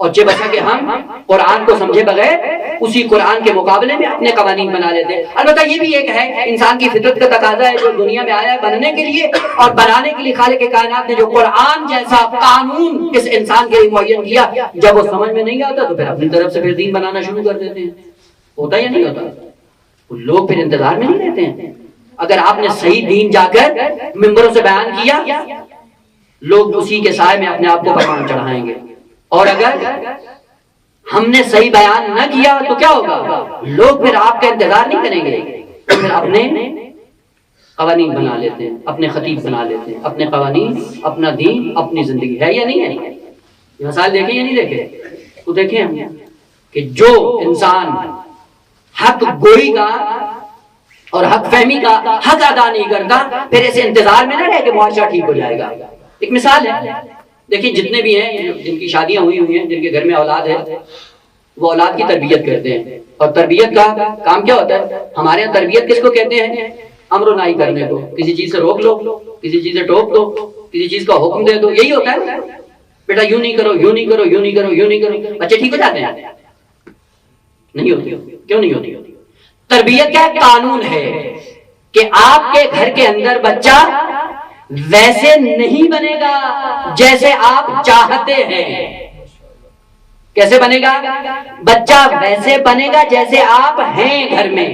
[SPEAKER 1] اور جب بچا کہ ہم قرآن کو سمجھے بغیر اسی قرآن کے مقابلے میں اپنے قوانین بنا لیتے ہیں۔ البتہ یہ بھی ایک ہے، انسان کی فطرت کا تقاضا ہے جو دنیا میں آیا ہے بننے کے لیے، اور بنانے کے لیے خالق کائنات نے جو قرآن جیسا قانون اس انسان کے لیے معین کیا، جب وہ سمجھ میں نہیں آتا تو پھر اپنی طرف سے پھر دین بنانا شروع کر دیتے ہیں۔ ہوتا یا نہیں ہوتا؟ لوگ پھر انتظار میں نہیں رہتے ہیں۔ اگر آپ نے صحیح دین جا کر ممبروں سے بیان کیا، لوگ اسی کے سائے میں اپنے آپ کو پروان چڑھائیں گے، اور اگر ہم نے صحیح بیان نہ کیا تو کیا ہوگا؟ لوگ پھر آپ کا انتظار نہیں کریں گے، پھر اپنے قوانین بنا لیتے ہیں، اپنے خطیب بنا لیتے ہیں، اپنے قوانین، اپنا دین، اپنی زندگی۔ ہے یا نہیں ہے؟ یہ مسائل دیکھیں یا نہیں دیکھیں؟ تو دیکھیں ہم کہ جو انسان حق گوئی کا اور حق فہمی کا حق ادا نہیں کرتا، پھر ایسے انتظار میں نہ رہے کہ معاشرہ ٹھیک ہو جائے گا۔ ایک مثال ہے، دیکھیں جتنے بھی ہیں جن کی شادیاں ہوئی ہیں، جن کے گھر میں اولاد ہے، وہ اولاد کی تربیت کرتے ہیں۔ اور تربیت کا کام کیا ہوتا ہے؟ ہمارے یہاں تربیت کس کو کہتے ہیں؟ امر و نہی کرنے کو۔ کسی چیز سے روک لو، کسی چیز سے ٹوک دو، کسی چیز کا حکم دے دو، یہی ہوتا ہے۔ بیٹا یوں نہیں کرو، یوں نہیں کرو، یوں نہیں کرو، یوں نہیں کرو، بچے ٹھیک ہو جاتے ہیں؟ نہیں ہوتی۔ کیوں نہیں ہوتی؟ تربیت کا قانون ہے کہ آپ کے گھر کے اندر بچہ ویسے نہیں بنے گا جیسے آپ چاہتے ہیں۔ کیسے بنے گا؟ بچہ ویسے بنے گا جیسے آپ ہیں گھر میں۔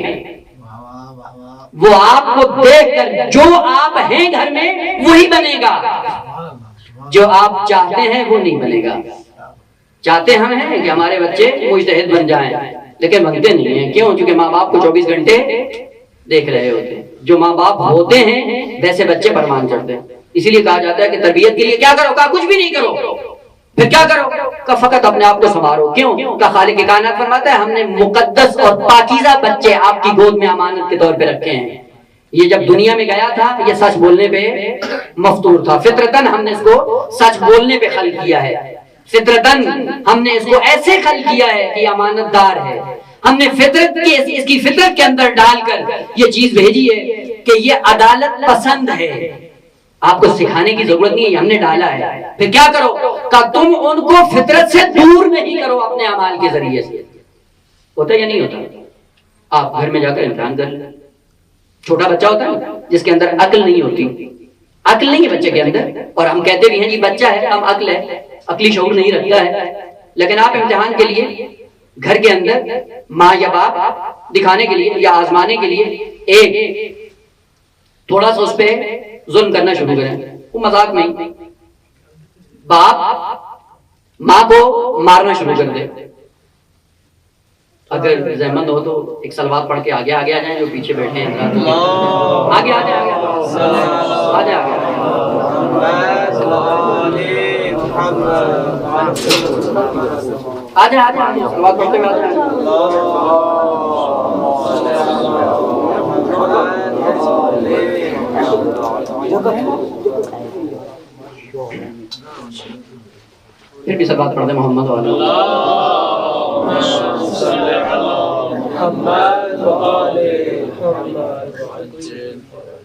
[SPEAKER 1] وہ آپ کو دیکھ کر جو آپ ہیں گھر میں وہی بنے گا، جو آپ چاہتے ہیں وہ نہیں بنے گا۔ چاہتے ہم ہیں کہ ہمارے بچے مجتہد بن جائیں، لیکن بنتے نہیں ہیں۔ کیوں؟ کیونکہ ماں باپ کو 24 گھنٹے دیکھ رہے ہوتے ہیں۔ جو ماں باپ ہوتے ہیں ویسے بچے پروان چڑھتے ہیں۔ اسی لیے کہا جاتا ہے کہ تربیت کے لیے کیا کرو؟ کہا کچھ بھی نہیں کرو۔ پھر کیا کرو؟ کہ فقط اپنے آپ کو سنوارو۔ کیوں؟ کہ خالق کائنات فرماتا ہے ہم نے مقدس اور پاکیزہ بچے آپ کی گود میں امانت کے طور پہ رکھے ہیں۔ یہ جب دنیا میں گیا تھا یہ سچ بولنے پہ مفطور تھا، فطرتاً ہم نے اس کو سچ بولنے پہ خلق کیا ہے، فطرتاً ہم نے اس کو ایسے خلق کیا ہے کہ امانت دار ہے۔ ہم نے فطرت کے اس کی فطرت کے اندر ڈال کر یہ چیز بھیجی ہے کہ یہ عدالت پسند ہے۔ آپ کو سکھانے کی ضرورت نہیں ہے، ہم نے ڈالا ہے۔ پھر کیا کرو؟ کہ تم ان کو فطرت سے دور نہیں کرو اپنے اعمال کے ذریعے سے۔ ہوتا یا نہیں ہوتا؟ آپ گھر میں جا کر امتحان کر لیں۔ چھوٹا بچہ ہوتا ہے جس کے اندر عقل نہیں ہوتی، عقل نہیں ہے بچے کے اندر، اور ہم کہتے بھی ہیں جی بچہ ہے، ہم عقل ہے، عقلی شعور نہیں رکھتا ہے، لیکن آپ امتحان کے لیے گھر کے اندر ماں یا باپ دکھانے کے لیے یا آزمانے کے لیے ایک تھوڑا سا اس پہ ظلم کرنا شروع کریں، وہ مذاق نہیں، باپ ماں کو مارنا شروع کر دے، اگر زحمت ہو تو ایک سلوات پڑھ کے آگے آگے آ جائیں، جو پیچھے بیٹھے ہیں آگے آ جائیں، آ جائیں، آ جائیں، سلوات پڑھتے ہوئے آ جائیں۔ پھر بھی سلوات پڑھتے محمد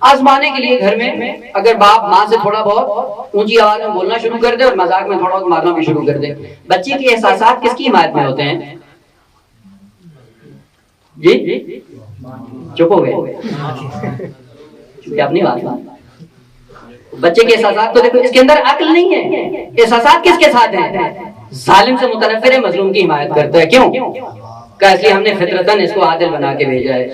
[SPEAKER 1] آزمانے کے لیے گھر میں اگر باپ ماں سے تھوڑا بہت اونچی آواز میں بولنا شروع کر دے اور مذاق میں تھوڑا بہت مارنا بھی شروع کر دے، بچے کے احساسات کس کی حمایت میں ہوتے ہیں؟ جی چپ ہو گئے، اپنی بات، بچے کے احساسات تو دیکھو، اس کے اندر عقل نہیں ہے، احساسات کس کے ساتھ ہیں؟ ظالم سے متنفر ہے، مظلوم کی حمایت کرتا ہے، کیوں کہ اس لیے ہم نے فطرتاً اس کو عادل بنا کے بھیجا ہے۔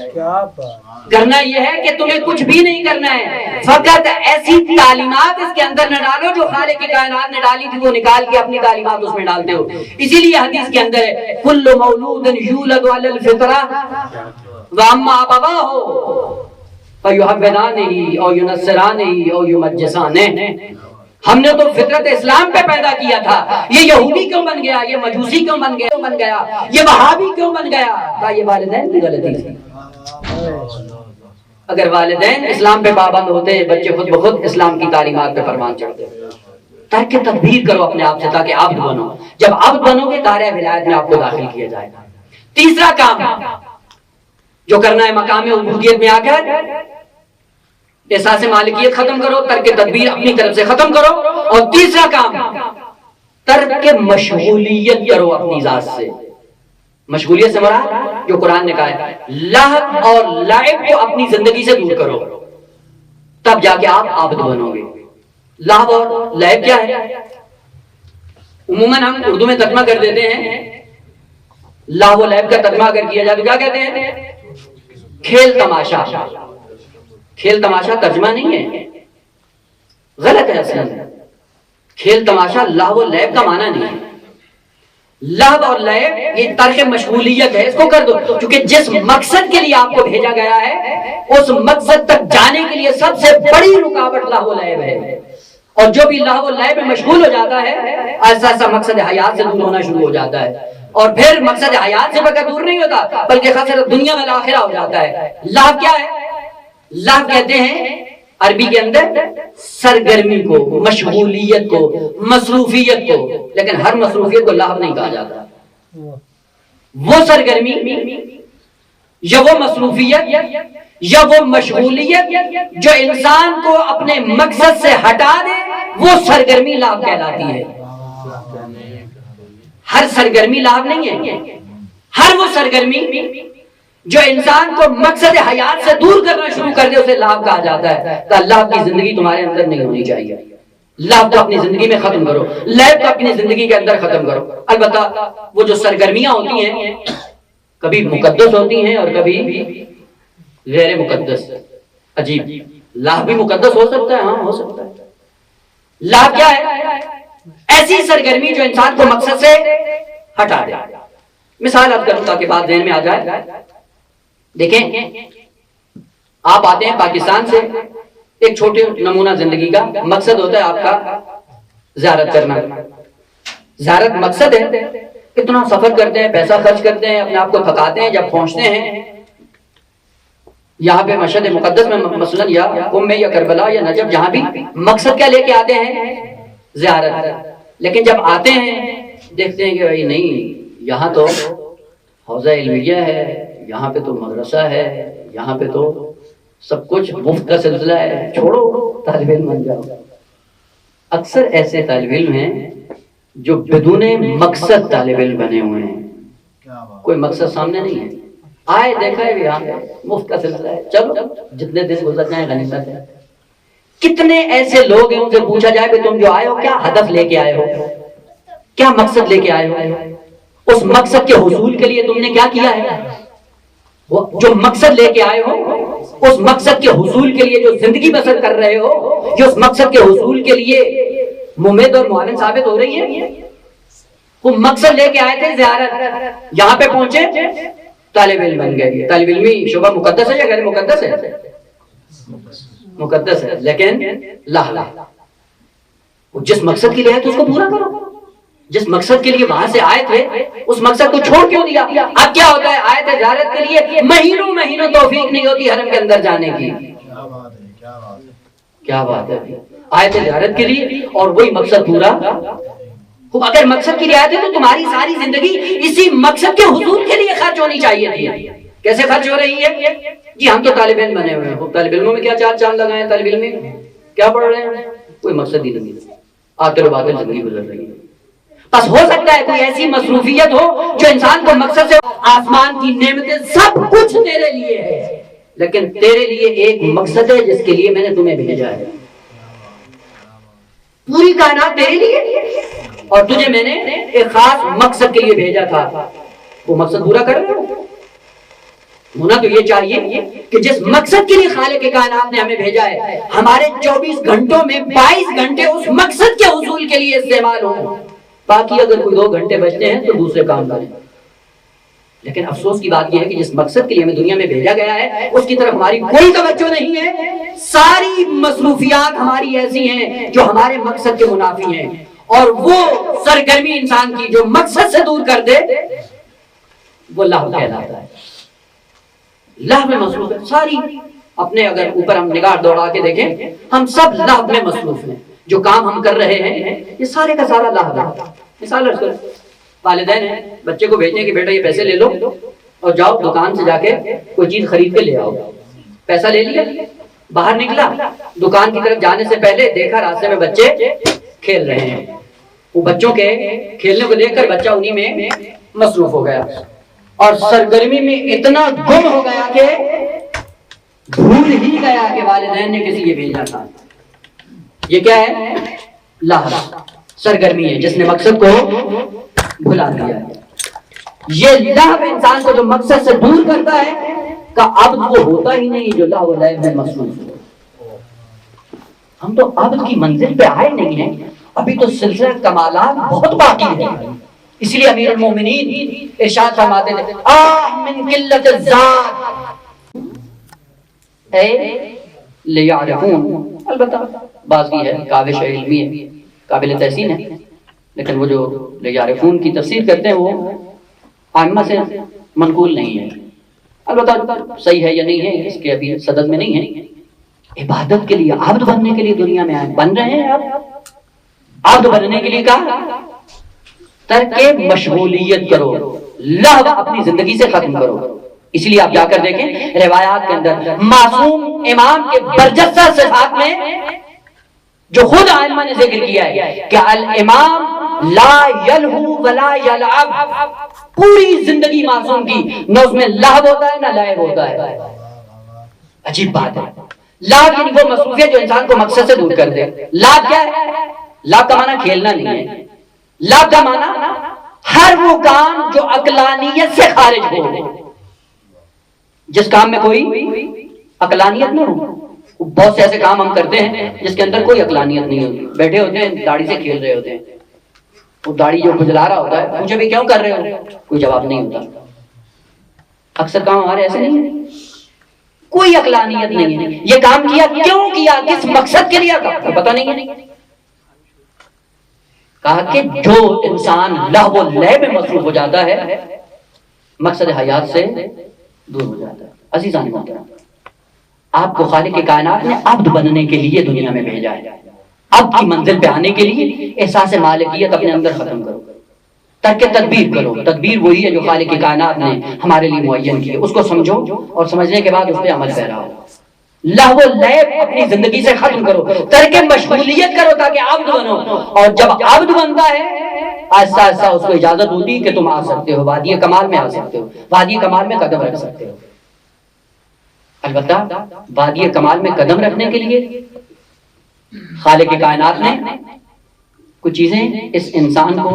[SPEAKER 1] کرنا یہ ہے کہ تمہیں کچھ بھی نہیں کرنا ہے، فقط ایسی تعلیمات اس کے اندر نہ ڈالو جو خالق کی کائنات نے ڈالی تھی، وہ نکال کے اپنی تعلیمات اس میں ڈالتے ہو۔ اسی لیے حدیث کے اندر ہے کل مولود یولد علی الفطرہ واما ابواہ فیحودانہ او ینصرانہ او یمجسانہ۔ ہم نے تو فطرت اسلام پہ پیدا کیا تھا، یہ یہودی کیوں بن گیا، یہ مجوسی کیوں بن گیا، یہ وہابی کیوں بن گیا؟ کہا یہ والدین کی غلطی تھی۔ اگر والدین اسلام پہ پابند ہوتے، بچے خود بخود اسلام کی تعلیمات پہ پروان چڑھتے۔ ترک تدبیر کرو اپنے آپ سے تاکہ عبد بنو، جب عبد بنو گے دائرہ ولایت میں آپ کو داخل کیا جائے گا۔ تیسرا کام جو کرنا ہے مقام عبودیت میں آ کر، احساس مالکیت ختم کرو، ترک تدبیر اپنی طرف سے ختم کرو، اور تیسرا کام ترک مشغولیت کرو اپنی ذات سے۔ مشغولیت سے مراد جو قرآن نے کہا ہے لہو اور لعب کو اپنی زندگی سے دور کرو، تب جا کے آپ عابد بنو گے۔ لہو اور لعب کیا ہے؟ عموماً ہم اردو میں ترجمہ کر دیتے ہیں، لہو و لعب کا ترجمہ اگر کیا جائے تو کیا کہتے ہیں؟ کھیل تماشا۔ کھیل تماشا ترجمہ نہیں ہے، غلط ہے اصل میں۔ کھیل تماشا لہو و لعب کا معنی نہیں ہے۔ لہو اور لعب یہ ترک مشغولیت ہے، اس کو کر دو، کیونکہ جس مقصد کے لیے آپ کو بھیجا گیا ہے اس مقصد تک جانے کے لیے سب سے بڑی رکاوٹ لہو و لعب ہے، اور جو بھی لہو و لعب میں مشغول ہو جاتا ہے ایسا ایسا مقصد حیات سے دور ہونا شروع ہو جاتا ہے، اور پھر مقصد حیات سے بغیر دور نہیں ہوتا بلکہ خاصر دنیا میں آخرہ ہو جاتا ہے۔ لہو کیا ہے؟ لہو کہتے ہیں عربی کے اندر سرگرمی کو، مشغولیت کو، مصروفیت کو، لیکن ہر مصروفیت کو لہو نہیں کہا جاتا۔ وہ سرگرمی یا وہ مصروفیت یا وہ مشغولیت جو انسان کو اپنے مقصد سے ہٹا دے وہ سرگرمی لہو کہلاتی ہے۔ ہر سرگرمی لہو نہیں ہے، ہر وہ سرگرمی جو انسان کو مقصد حیات سے دور کرنا شروع کر دے اسے لہو کہا جاتا ہے۔ تو اللہ کی زندگی تمہارے اندر نہیں ہونی چاہیے۔ لہو تو اپنی زندگی میں ختم کرو، لعب تو اپنی زندگی کے اندر ختم کرو۔ البتہ وہ جو سرگرمیاں ہوتی ہیں کبھی مقدس ہوتی ہیں اور کبھی غیر مقدس۔ عجیب، لہو بھی مقدس ہو سکتا ہے، ہاں ہو سکتا ہے۔ لہو کیا ہے؟ ایسی سرگرمی جو انسان کو مقصد سے ہٹا دے۔ مثال اب کروں تاکہ بات ذہن میں آ جائے۔ دیکھیں آپ آتے ہیں پاکستان سے، ایک چھوٹے نمونہ زندگی کا مقصد ہوتا ہے آپ کا زیارت کرنا۔ زیارت مقصد ہے، اتنا سفر کرتے ہیں، پیسہ خرچ کرتے ہیں، اپنے آپ کو تھکاتے ہیں، جب پہنچتے ہیں یہاں پہ مشہد مقدس میں مثلا یا قم میں یا کربلا یا نجف، جہاں بھی مقصد کیا لے کے آتے ہیں؟ زیارت۔ لیکن جب آتے ہیں دیکھتے ہیں کہ بھائی نہیں، یہاں تو حوضہ علمیہ ہے، یہاں پہ تو مدرسہ ہے، یہاں پہ تو سب کچھ مفت کا سلسلہ ہے، چھوڑو طالب علم بن جاؤ۔ اکثر ایسے طالب علم ہیں جو بدون مقصد طالب علم بنے ہوئے ہیں، کوئی مقصد سامنے نہیں ہے، آئے دیکھا ہے یہاں پہ مفت کا سلسلہ ہے، چلو جتنے دن گزر جائیں غنیمت ہے۔ کتنے ایسے لوگ ہیں ان سے پوچھا جائے کہ تم جو آئے ہو کیا ہدف لے کے آئے ہو، کیا مقصد لے کے آئے ہو؟ اس مقصد کے حصول کے لیے تم نے کیا کیا ہے؟ جو مقصد لے کے آئے ہو اس مقصد کے حصول کے لیے جو زندگی بسر کر رہے ہو، جو اس مقصد کے حصول کے لیے ممید اور معاون ثابت ہو رہی ہے، وہ مقصد لے کے آئے تھے زیارت، یہاں پہ پہنچے طالب علم بن گئے۔ طالب علمی شعبہ مقدس ہے یا غیر مقدس ہے؟ مقدس ہے، لیکن لا جس مقصد کے لیے آئے تھے اس کو پورا کرو۔ جس مقصد کے لیے وہاں سے آئے تھے اس مقصد کو چھوڑ کیوں دیا؟ اب کیا ہوتا ہے، آئے تھے زیارت کے لیے، مہینوں توفیق نہیں ہوتی حرم کے اندر جانے کی۔ کیا بات ہے، آئے تھے زیارت کے لیے اور وہی مقصد پورا۔ اگر مقصد کے لیے آئے تھے تو تمہاری ساری زندگی اسی مقصد کے حصول کے لیے خرچ ہونی چاہیے تھی۔ کیسے خرچ ہو رہی ہے؟ جی ہم تو طالب علم بنے ہوئے ہیں، طالب علموں میں کیا چار چاند لگائے ہیں، طالب علم میں کیا پڑھ رہے ہیں، کوئی مقصد ہی نہیں، آتل و باطل زندگی گزر رہی ہے۔ بس ہو سکتا ہے کوئی ایسی مصروفیت ہو جو انسان کو مقصد سے، آسمان کی نعمتیں سب کچھ تیرے لیے ہے، لیکن تیرے لیے ایک مقصد ہے جس کے لیے میں نے تمہیں بھیجا ہے۔ پوری کائنات تیرے لیے اور تجھے میں نے ایک خاص مقصد کے لیے بھیجا تھا، وہ مقصد پورا کر رہے ہو۔ ہونا تو یہ چاہیے کہ جس مقصد کے لیے خالق کائنات نے ہمیں بھیجا ہے، ہمارے 24 گھنٹوں میں 22 گھنٹے اس مقصد کے حصول کے لیے استعمال ہوں، باقی اگر کوئی 2 گھنٹے بچتے ہیں تو دوسرے کام کریں۔ لیکن افسوس کی بات یہ ہے کہ جس مقصد کے لیے ہمیں دنیا میں بھیجا گیا ہے اس کی طرف ہماری کوئی توجہ نہیں ہے۔ ساری مصروفیات ہماری ایسی ہیں جو ہمارے مقصد کے منافی ہیں، اور وہ سرگرمی انسان کی جو مقصد سے دور کر دے وہ لہو کہلاتا ہے۔ لہو میں مصروف ہے ساری، اپنے اگر اوپر ہم نگاہ دوڑا کے دیکھیں ہم سب لہو میں مصروف ہیں۔ جو کام ہم کر رہے ہیں یہ سارے کا سارا لہو ہے۔ مثال رکھ کر والدین ہیں بچے کو بھیجیں کہ بیٹا یہ پیسے لے لو اور جاؤ دکان سے جا کے کوئی چیز خرید کے لے آؤ۔ پیسہ لے لیا، باہر نکلا، دکان کی طرف جانے سے پہلے دیکھا راستے میں بچے کھیل رہے ہیں، وہ بچوں کے کھیلنے کو دیکھ کر بچہ انہی میں مصروف ہو گیا اور سرگرمی میں اتنا گم ہو گیا کہ بھول ہی گیا کہ والدین نے کسی یہ بھیجا تھا۔ یہ کیا ہے؟ لہو، سرگرمی ہے جس نے مقصد کو بھلا دیا ہے۔ یہ لہو انسان کو جو مقصد سے دور کرتا ہے کا عبد وہ ہوتا ہی نہیں جو لہو و لعب میں مصروف ہو۔ ہم تو عبد کی منزل پہ آئے نہیں ہیں، ابھی تو سلسلہ کمالات بہت باقی ہے۔ اس لیے امیر المومنین ارشاد فرماتے تھے آہ من قلت الذات اے لیعرفون۔ البتہ بعض کی ہے کاوش علمی ہے، قابل تحسین ہے، لیکن وہ جو لیعرفون کی تفسیر کرتے ہیں وہ ائمہ سے منقول نہیں ہے۔ البتہ صحیح ہے یا نہیں ہے اس کے ابھی صدد میں نہیں ہے۔ عبادت کے لیے عبد بننے کے لیے دنیا میں آئے، بن رہے ہیں آپ عبد بننے کے لیے کہا ترک مشغولیت کرو، لہو اپنی زندگی سے ختم کرو۔ اس لیے آپ جا کر دیکھیں روایات کے اندر معصوم امام کے برجستہ صفات میں جو خود ائمہ نے ذکر کیا ہے کہ الامام لا یلہو ولا یلعب، پوری زندگی معصوم کی نہ اس میں لہو ہوتا ہے نہ لعب ہوتا ہے۔ عجیب بات ہے، لعب یعنی وہ مصروفیت جو انسان کو مقصد سے دور کر دے۔ لعب کیا ہے؟ لعب کا معنی کھیلنا نہیں ہے، لعب کا معنی ہر وہ کام جو عقلانیت سے خارج ہو، جس کام میں کوئی عقلانیت نہ ہو۔ بہت سے ایسے کام ہم کرتے ہیں جس کے اندر کوئی عقلانیت نہیں ہوتی، بیٹھے ہوتے ہیں داڑھی سے کھیل رہے ہوتے ہیں، وہ داڑھی جو کھجلا رہا ہوتا ہے پوچھے بھی کیوں کر رہے ہو، کوئی جواب نہیں ہوتا۔ اکثر کام ہمارے ایسے نہیں ہیں، کوئی عقلانیت نہیں ہے، یہ کام کیا کیوں کیا، کس مقصد کے لیے کیا پتہ نہیں ہے۔ کہا کہ جو انسان لہو و لعب میں مصروف ہو جاتا ہے مقصد حیات سے دور ہو جاتا ہے۔ عزیزان محترم، آپ کو خالق کائنات نے عبد بننے کے لیے دنیا میں بھیجا ہے۔ عبد کی منزل پہ آنے کے لیے احساس مالکیت اپنے اندر ختم کرو، ترک تدبیر کرو۔ تدبیر وہی ہے جو خالق کائنات نے ہمارے لیے معین کی ہے، اس کو سمجھو اور سمجھنے کے بعد اس پہ عمل پیرا ہو۔ لہو و لعب اپنی زندگی سے ختم کرو، ترک مشغولیت کرو تاکہ عبد بنو، اور جب عبد بنتا ہے آہستہ آہستہ اس کو اجازت ہوتی کہ تم آ سکتے ہو، وادی کمال میں آ سکتے ہو، وادی کمال میں قدم رکھ سکتے ہو۔ البتہ وادی کمال میں قدم رکھنے کے لیے خالق کائنات نے کچھ چیزیں اس انسان کو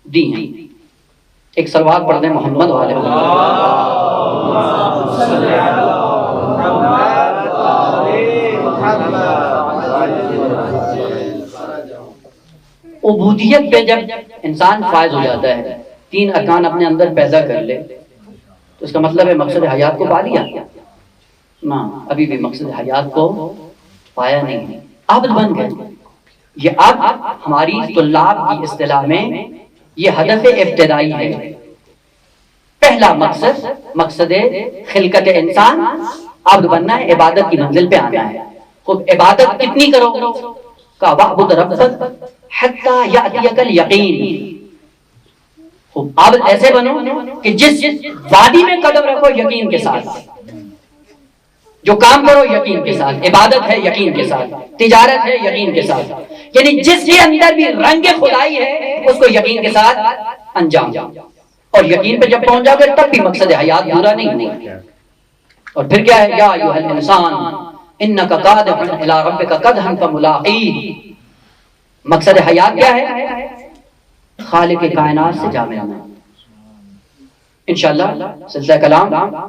[SPEAKER 1] دی ہیں۔ ایک صلوات پڑھ دیں محمد والے عبودیت پہ جب انسان فائز ہو جاتا ہے، 3 ارکان اپنے اندر پیدا کر لے، تو اس کا مطلب ہے مقصد حیات کو پا لیا؟ نہ، ابھی بھی مقصد حیات کو پایا نہیں، عبد بن گئے۔ یہ اب ہماری طلاب کی اصطلاح میں یہ ہدف ابتدائی ہے۔ پہلا مقصد خلقت انسان عبد بننا ہے، عبادت کی منزل پہ آنا ہے۔ خود عبادت کتنی کرو؟ کہ وَاعْبُدْ رَبَّكَ حَتَّى يَأْتِيَكَ الْيَقِينُ۔ عبد ایسے بنو کہ جس وادی میں قدم رکھو یقین کے ساتھ، جو کام کرو یقین کے ساتھ، عبادت ہے یقین کے ساتھ، تجارت ہے یقین کے ساتھ، یعنی جس کے اندر بھی رنگ خدائی ہے اس کو یقین کے ساتھ انجام دو۔ اور یقین پہ جب پہنچ جاؤ گے تب بھی مقصد حیات پورا نہیں ہوگا۔ اور پھر کیا ہے؟ یا ایھا الانسان انک قادح الی ربک قدحا فملاقیہ۔ مقصد حیات کیا ہے؟ خالق کائنات سے جا ملنا۔ انشاءاللہ سلسلہ کلام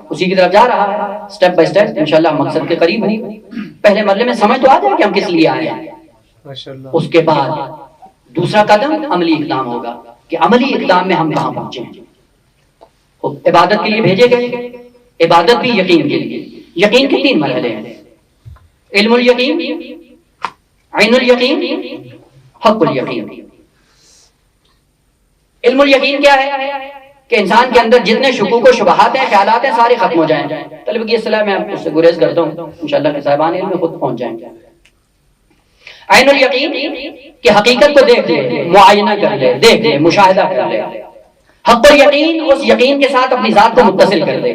[SPEAKER 1] اسی کی طرف جا رہا ہے، سٹیپ بائی سٹیپ انشاءاللہ مقصد کے قریب ہوں۔ پہلے مرحلے میں سمجھ تو آ جائے کہ ہم کس لیے آئے ہیں، اس کے بعد دوسرا قدم عملی اقدام ہوگا کہ عملی اقدام میں ہم کہاں پہنچے ہیں۔ عبادت کے لیے بھیجے گئے، عبادت بھی یقین کے لیے۔ یقین کے 3 مرحلے ہیں، علم الیقین، عین الیقین، حق الیقین۔ علم الیقین کیا ہے؟ کہ انسان کے اندر جتنے شکوک و شبہات ہیں، خیالات ہیں، سارے ختم ہو جائیں۔ طلب کی اصطلاح میں اس سے گریز کرتا ہوں، انشاءاللہ کہ صاحبان علم میں خود پہنچ جائیں گے۔ عین الیقین کہ حقیقت کو دیکھ لے، معائنہ کر لے، دیکھ لے، مشاہدہ کر لے۔ حق الیقین اس یقین کے ساتھ اپنی ذات کو متصل کر دے،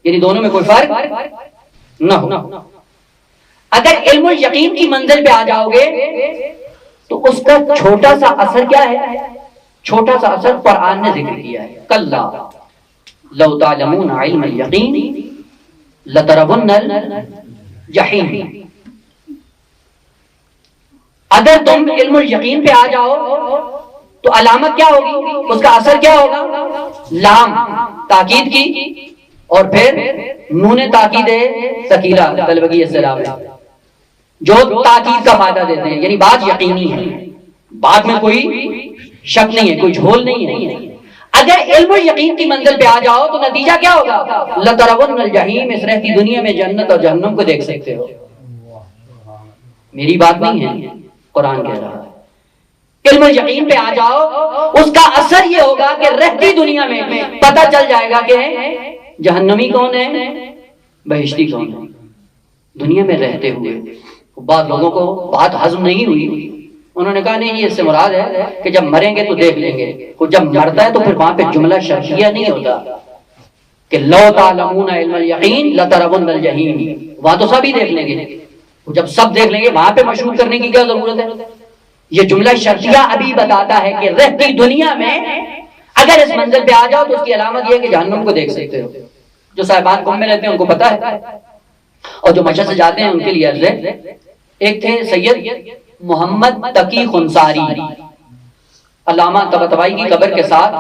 [SPEAKER 1] یعنی دونوں میں کوئی فرق نہ ہو۔ اگر علم الیقین کی منزل پہ آ جاؤ گے تو اس کا چھوٹا سا اثر کیا ہے؟ چھوٹا سا اثر قرآن نے ذکر کیا ہے، کلا لو تعلمون علم الیقین لترون الجحیم۔ اگر تم علم الیقین پہ آ جاؤ تو علامت کیا ہوگی؟ اس کا اثر کیا ہوگا؟ لام تاکید کی اور پھر نون تاکید ثقیلہ طلبگی السلام جو تاکید کا فائدہ دیتے ہیں، یعنی بات یقینی ہے، بات میں کوئی شک نہیں ہے، کوئی جھول نہیں ہے۔ اگر علم و یقین کی منزل پہ آ جاؤ تو نتیجہ کیا ہوگا؟ لَتَرَوُنَّ الْجَحِيمَ، اس رہتی دنیا میں جنت اور جہنم کو دیکھ سکتے ہو۔ میری بات نہیں ہے، قرآن کہہ رہا ہے۔ علم و یقین پہ آ جاؤ، اس کا اثر یہ ہوگا کہ رہتی دنیا میں پتہ چل جائے گا کہ جہنمی کون ہے، بہشتی کون ہے۔ دنیا میں رہتے ہوئے بعض لوگوں کو بات ہضم نہیں ہوئی، انہوں نے کہا نہیں اس سے مراد ہے کہ جب مریں گے تو دیکھ لیں گے۔ جب مرتا ہے تو پھر وہاں پہ جملہ شرطیہ نہیں ہوتا کہ لو تعلمون علم الیقین لترون الجحیم، وہاں تو سب ہی دیکھ لیں گے۔ جب سب دیکھ لیں گے وہاں پہ مشروط کرنے کی کیا ضرورت ہے؟ یہ جملہ شرطیہ ابھی بتاتا ہے کہ رہتی دنیا میں اگر اس منزل پہ آ جاؤ تو اس کی علامت یہ ہے کہ جہنم کو دیکھ سکتے ہو۔ جو صاحبان قوم میں رہتے ہیں ان کو پتا ہے، اور جو مشہد سے جاتے ہیں ان کے لیے عرض ہے۔ ایک تھے سید محمد تقی خنساری، علامہ طباطبائی کی قبر کے ساتھ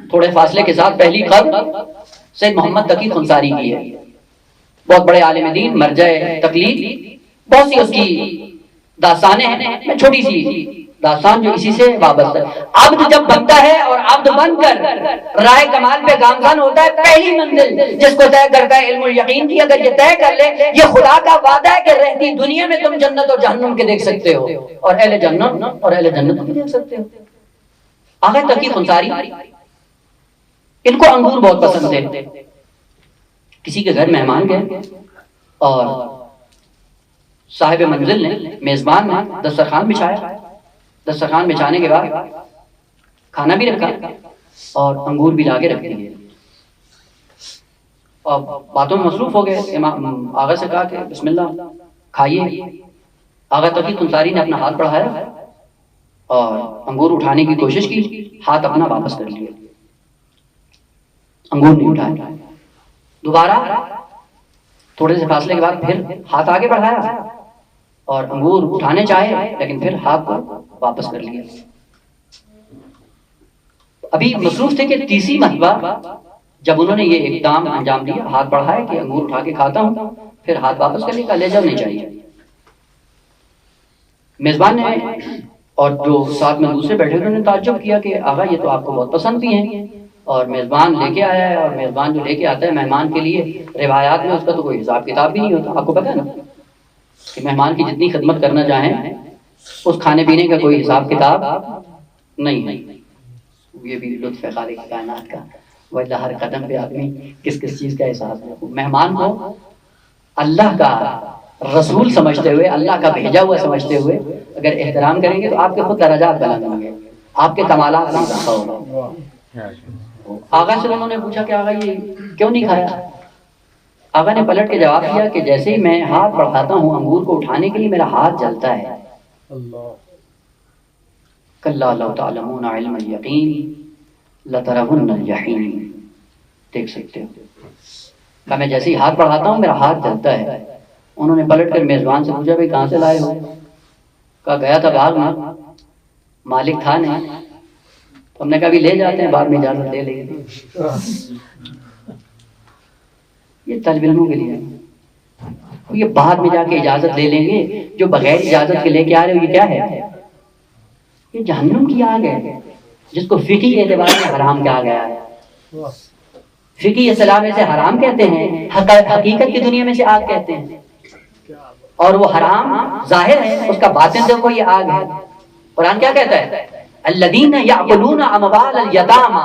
[SPEAKER 1] تھوڑے فاصلے کے ساتھ پہلی قبر سید محمد تقی خنساری کی ہے۔ بہت بڑے عالم دین، مرجع تقلید، بہت سی اس کی داستانیں ہیں۔ میں چھوٹی سی داستان جو اسی سے وابستہ ہے۔ عبد جب بنتا ہے اور عبد بن کر رائے کمال پہ گامزن ہوتا ہے، پہلی منزل جس کو طے کرتا ہے علم الیقین کی، اگر یہ طے کر لے یہ خدا کا وعدہ ہے کہ رہتی دنیا میں تم جنت اور جہنم کے دیکھ سکتے ہو، اور اہل جنت اور اہل جنت کو بھی دیکھ سکتے ہو۔ آغا تقی خنساری، ان کو انگور بہت پسند تھے۔ کسی کے گھر مہمان گئے اور صاحب منزل نے، میزبان نے دسترخوان بچھایا۔ دسترخوان بچھانے کے بعد کھانا بھی رکھا اور انگور بھی لا کے رکھ دیے، اور باتوں میں مصروف ہو گئے۔ امام آغا سے کہا کہ بسم اللہ کھائیے۔ آغا تقی خنساری نے اپنا ہاتھ بڑھایا اور انگور اٹھانے کی کوشش کی، ہاتھ اپنا واپس کر لیا، انگور نہیں اٹھایا۔ دوبارہ تھوڑے سے فاصلے کے بعد پھر ہاتھ آگے بڑھایا اور انگور اٹھانے چاہے لیکن پھر ہاتھ کو واپس کر لیا۔ ابھی مصروف تھے کہ تیسری مرتبہ جب انہوں نے یہ اقدام انجام دیا، ہاتھ بڑھائے کہ انگور اٹھا کے کھاتا ہوں، پھر ہاتھ واپس کر لیا، لے جاؤ نہیں چاہیے۔ میزبان نے اور جو ساتھ میں دوسرے بیٹھے انہوں نے تعجب کیا کہ آقا یہ تو آپ کو بہت پسند بھی ہیں، اور میزبان لے کے آیا ہے، اور میزبان جو لے کے آتا ہے مہمان کے لیے روایات میں اس کا تو کوئی حساب کتاب بھی نہیں ہوتا۔ آپ کو پتہ ہے نا کہ مہمان کی جتنی خدمت کرنا چاہیں اس کھانے پینے کا کوئی حساب کتاب نہیں ہے۔ یہ بھی لطف ہے خالق کائنات کا، وجہ ہر قدم پہ آدمی کس کس چیز کا احساس ہے۔ مہمان کو اللہ کا رسول سمجھتے ہوئے، اللہ کا بھیجا ہوا سمجھتے ہوئے اگر احترام کریں گے تو آپ کے خود درجات بلند ہوں گے، آپ کے کمالات میں اضافہ ہوگا۔ آقا سے انہوں نے پوچھا کہ آقا یہ کیوں نہیں کھایا؟ آقا نے پلٹ کے جواب دیا کہ جیسے ہی میں ہاتھ بڑھاتا ہوں انگور کو اٹھانے کے لیے میرا ہاتھ جلتا ہے۔ کلا لو تعلمون علم الیقین لترون الجحیم، دیکھ سکتے ہو کہ میں جیسے ہی ہاتھ بڑھاتا ہوں میرا ہاتھ جلتا ہے۔ انہوں نے پلٹ کر میزبان سے پوچھا بھائی کہاں سے لائے ہو؟ کہا گیا تھا باغ میں، مالک تھا نہیں، ہم نے کہا بھی لے جاتے ہیں، بعد میں اجازت لے لیں گے۔ یہ طالب علموں کے لیے یہ بعد میں جا کے اجازت لے لیں گے، جو بغیر اجازت کے لے کے آ رہے ہو یہ کیا ہے؟ یہ جہنم کی آگ ہے، جس کو فقہی اعتبار سے حرام کہا گیا ہے۔ فقہی اصطلاح میں سے حرام کہتے ہیں، حقیقت کی دنیا میں سے آگ کہتے ہیں، اور وہ حرام ظاہر ہے، اس کا باطن دیکھو یہ آگ ہے۔ قرآن کیا کہتا ہے؟ الذین یأکلون اموال الیتامی،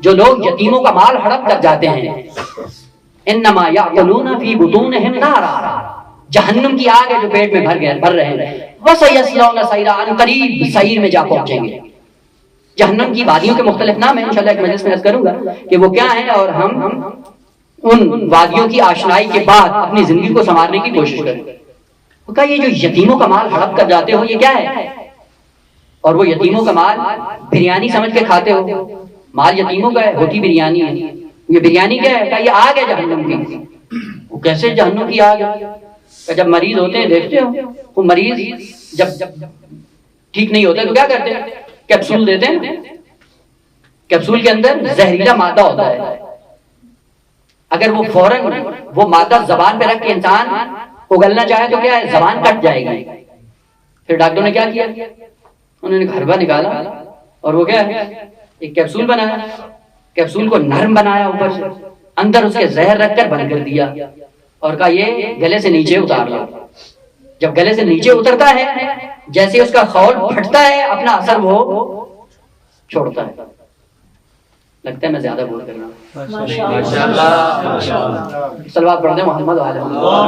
[SPEAKER 1] جو لوگ یتیموں کا مال ہڑپ کر جاتے ہیں، انما یأکلون فی بطونہم نارا، جہنم کی آگ ہے جو پیٹ میں بھر رہے ہیں۔ وسیصلون سعیرا، ان قریب سعیر میں جا پہنچیں گے۔ جہنم کی وادیوں کے مختلف نام ہیں، انشاءاللہ ایک مجلس میں عرض کروں گا کہ وہ کیا ہیں، اور ہم ان وادیوں کی آشنائی کے بعد اپنی زندگی کو سنوارنے کی کوشش کریں۔ وہ کہا یہ جو یتیموں کا مال ہڑپ کر جاتے ہو یہ کیا ہے؟ اور وہ یتیموں کا مال بریانی سمجھ کے کھاتے ہو، مال یتیموں کا ہے، ہوتی بریانی ہے۔ یہ بریانی کیا ہے؟ کہا یہ آگ ہے جہنم کی۔ وہ کیسے جہنم کی آگ ہے؟ کہ جب مریض ہوتے ہیں دیکھتے ہو، وہ مریض جب ٹھیک نہیں ہوتا تو کیا کرتے ہیں؟ کیپسول دیتے ہیں، کیپسول کے اندر زہریلا مادہ ہوتا ہے، اگر وہ فوراً وہ مادہ زبان پہ رکھ کے انسان اگلنا چاہے تو کیا ہے؟ زبان کٹ جائے گی۔ پھر ڈاکٹر نے کیا کیا؟ انہوں نے گھربا نکالا اور وہ کیا ہے؟ ایک کیپسول بنایا، کیپسول کو نرم بنایا، اوپر سے اندر اس کے زہر رکھ کر بند کر دیا، اور کہا یہ گلے سے نیچے اتار لو۔ جب گلے سے نیچے اترتا ہے، جیسے اس کا خول پھٹتا ہے اپنا اثر وہ چھوڑتا ہے۔ لگتا ہے میں زیادہ بول کر رہا ہوں،
[SPEAKER 2] ماشاءاللہ۔
[SPEAKER 1] صلوات پڑھتے ہیں محمد و آلہ محمد۔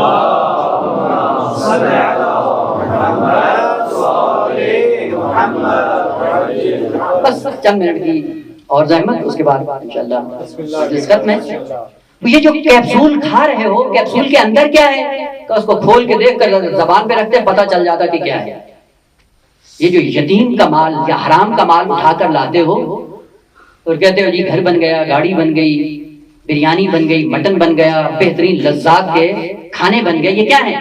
[SPEAKER 1] بس چند منٹ کی اور زحمت، اس کے بعد انشاءاللہ جس خط میں یہ جو کیپسول کھا رہے ہو، کیپسول کے اندر کیا ہے کہ اس کو کھول کے دیکھ کر زبان پہ رکھتے پتہ چل جاتا کہ کیا ہے۔ یہ جو یتیم کا مال یا حرام کا مال اٹھا کر لاتے ہو اور کہتے ہو جی گھر بن گیا، گاڑی بن گئی، بریانی بن گئی، مٹن بن گیا، بہترین لذات کے کھانے بن گئے، یہ کیا ہے؟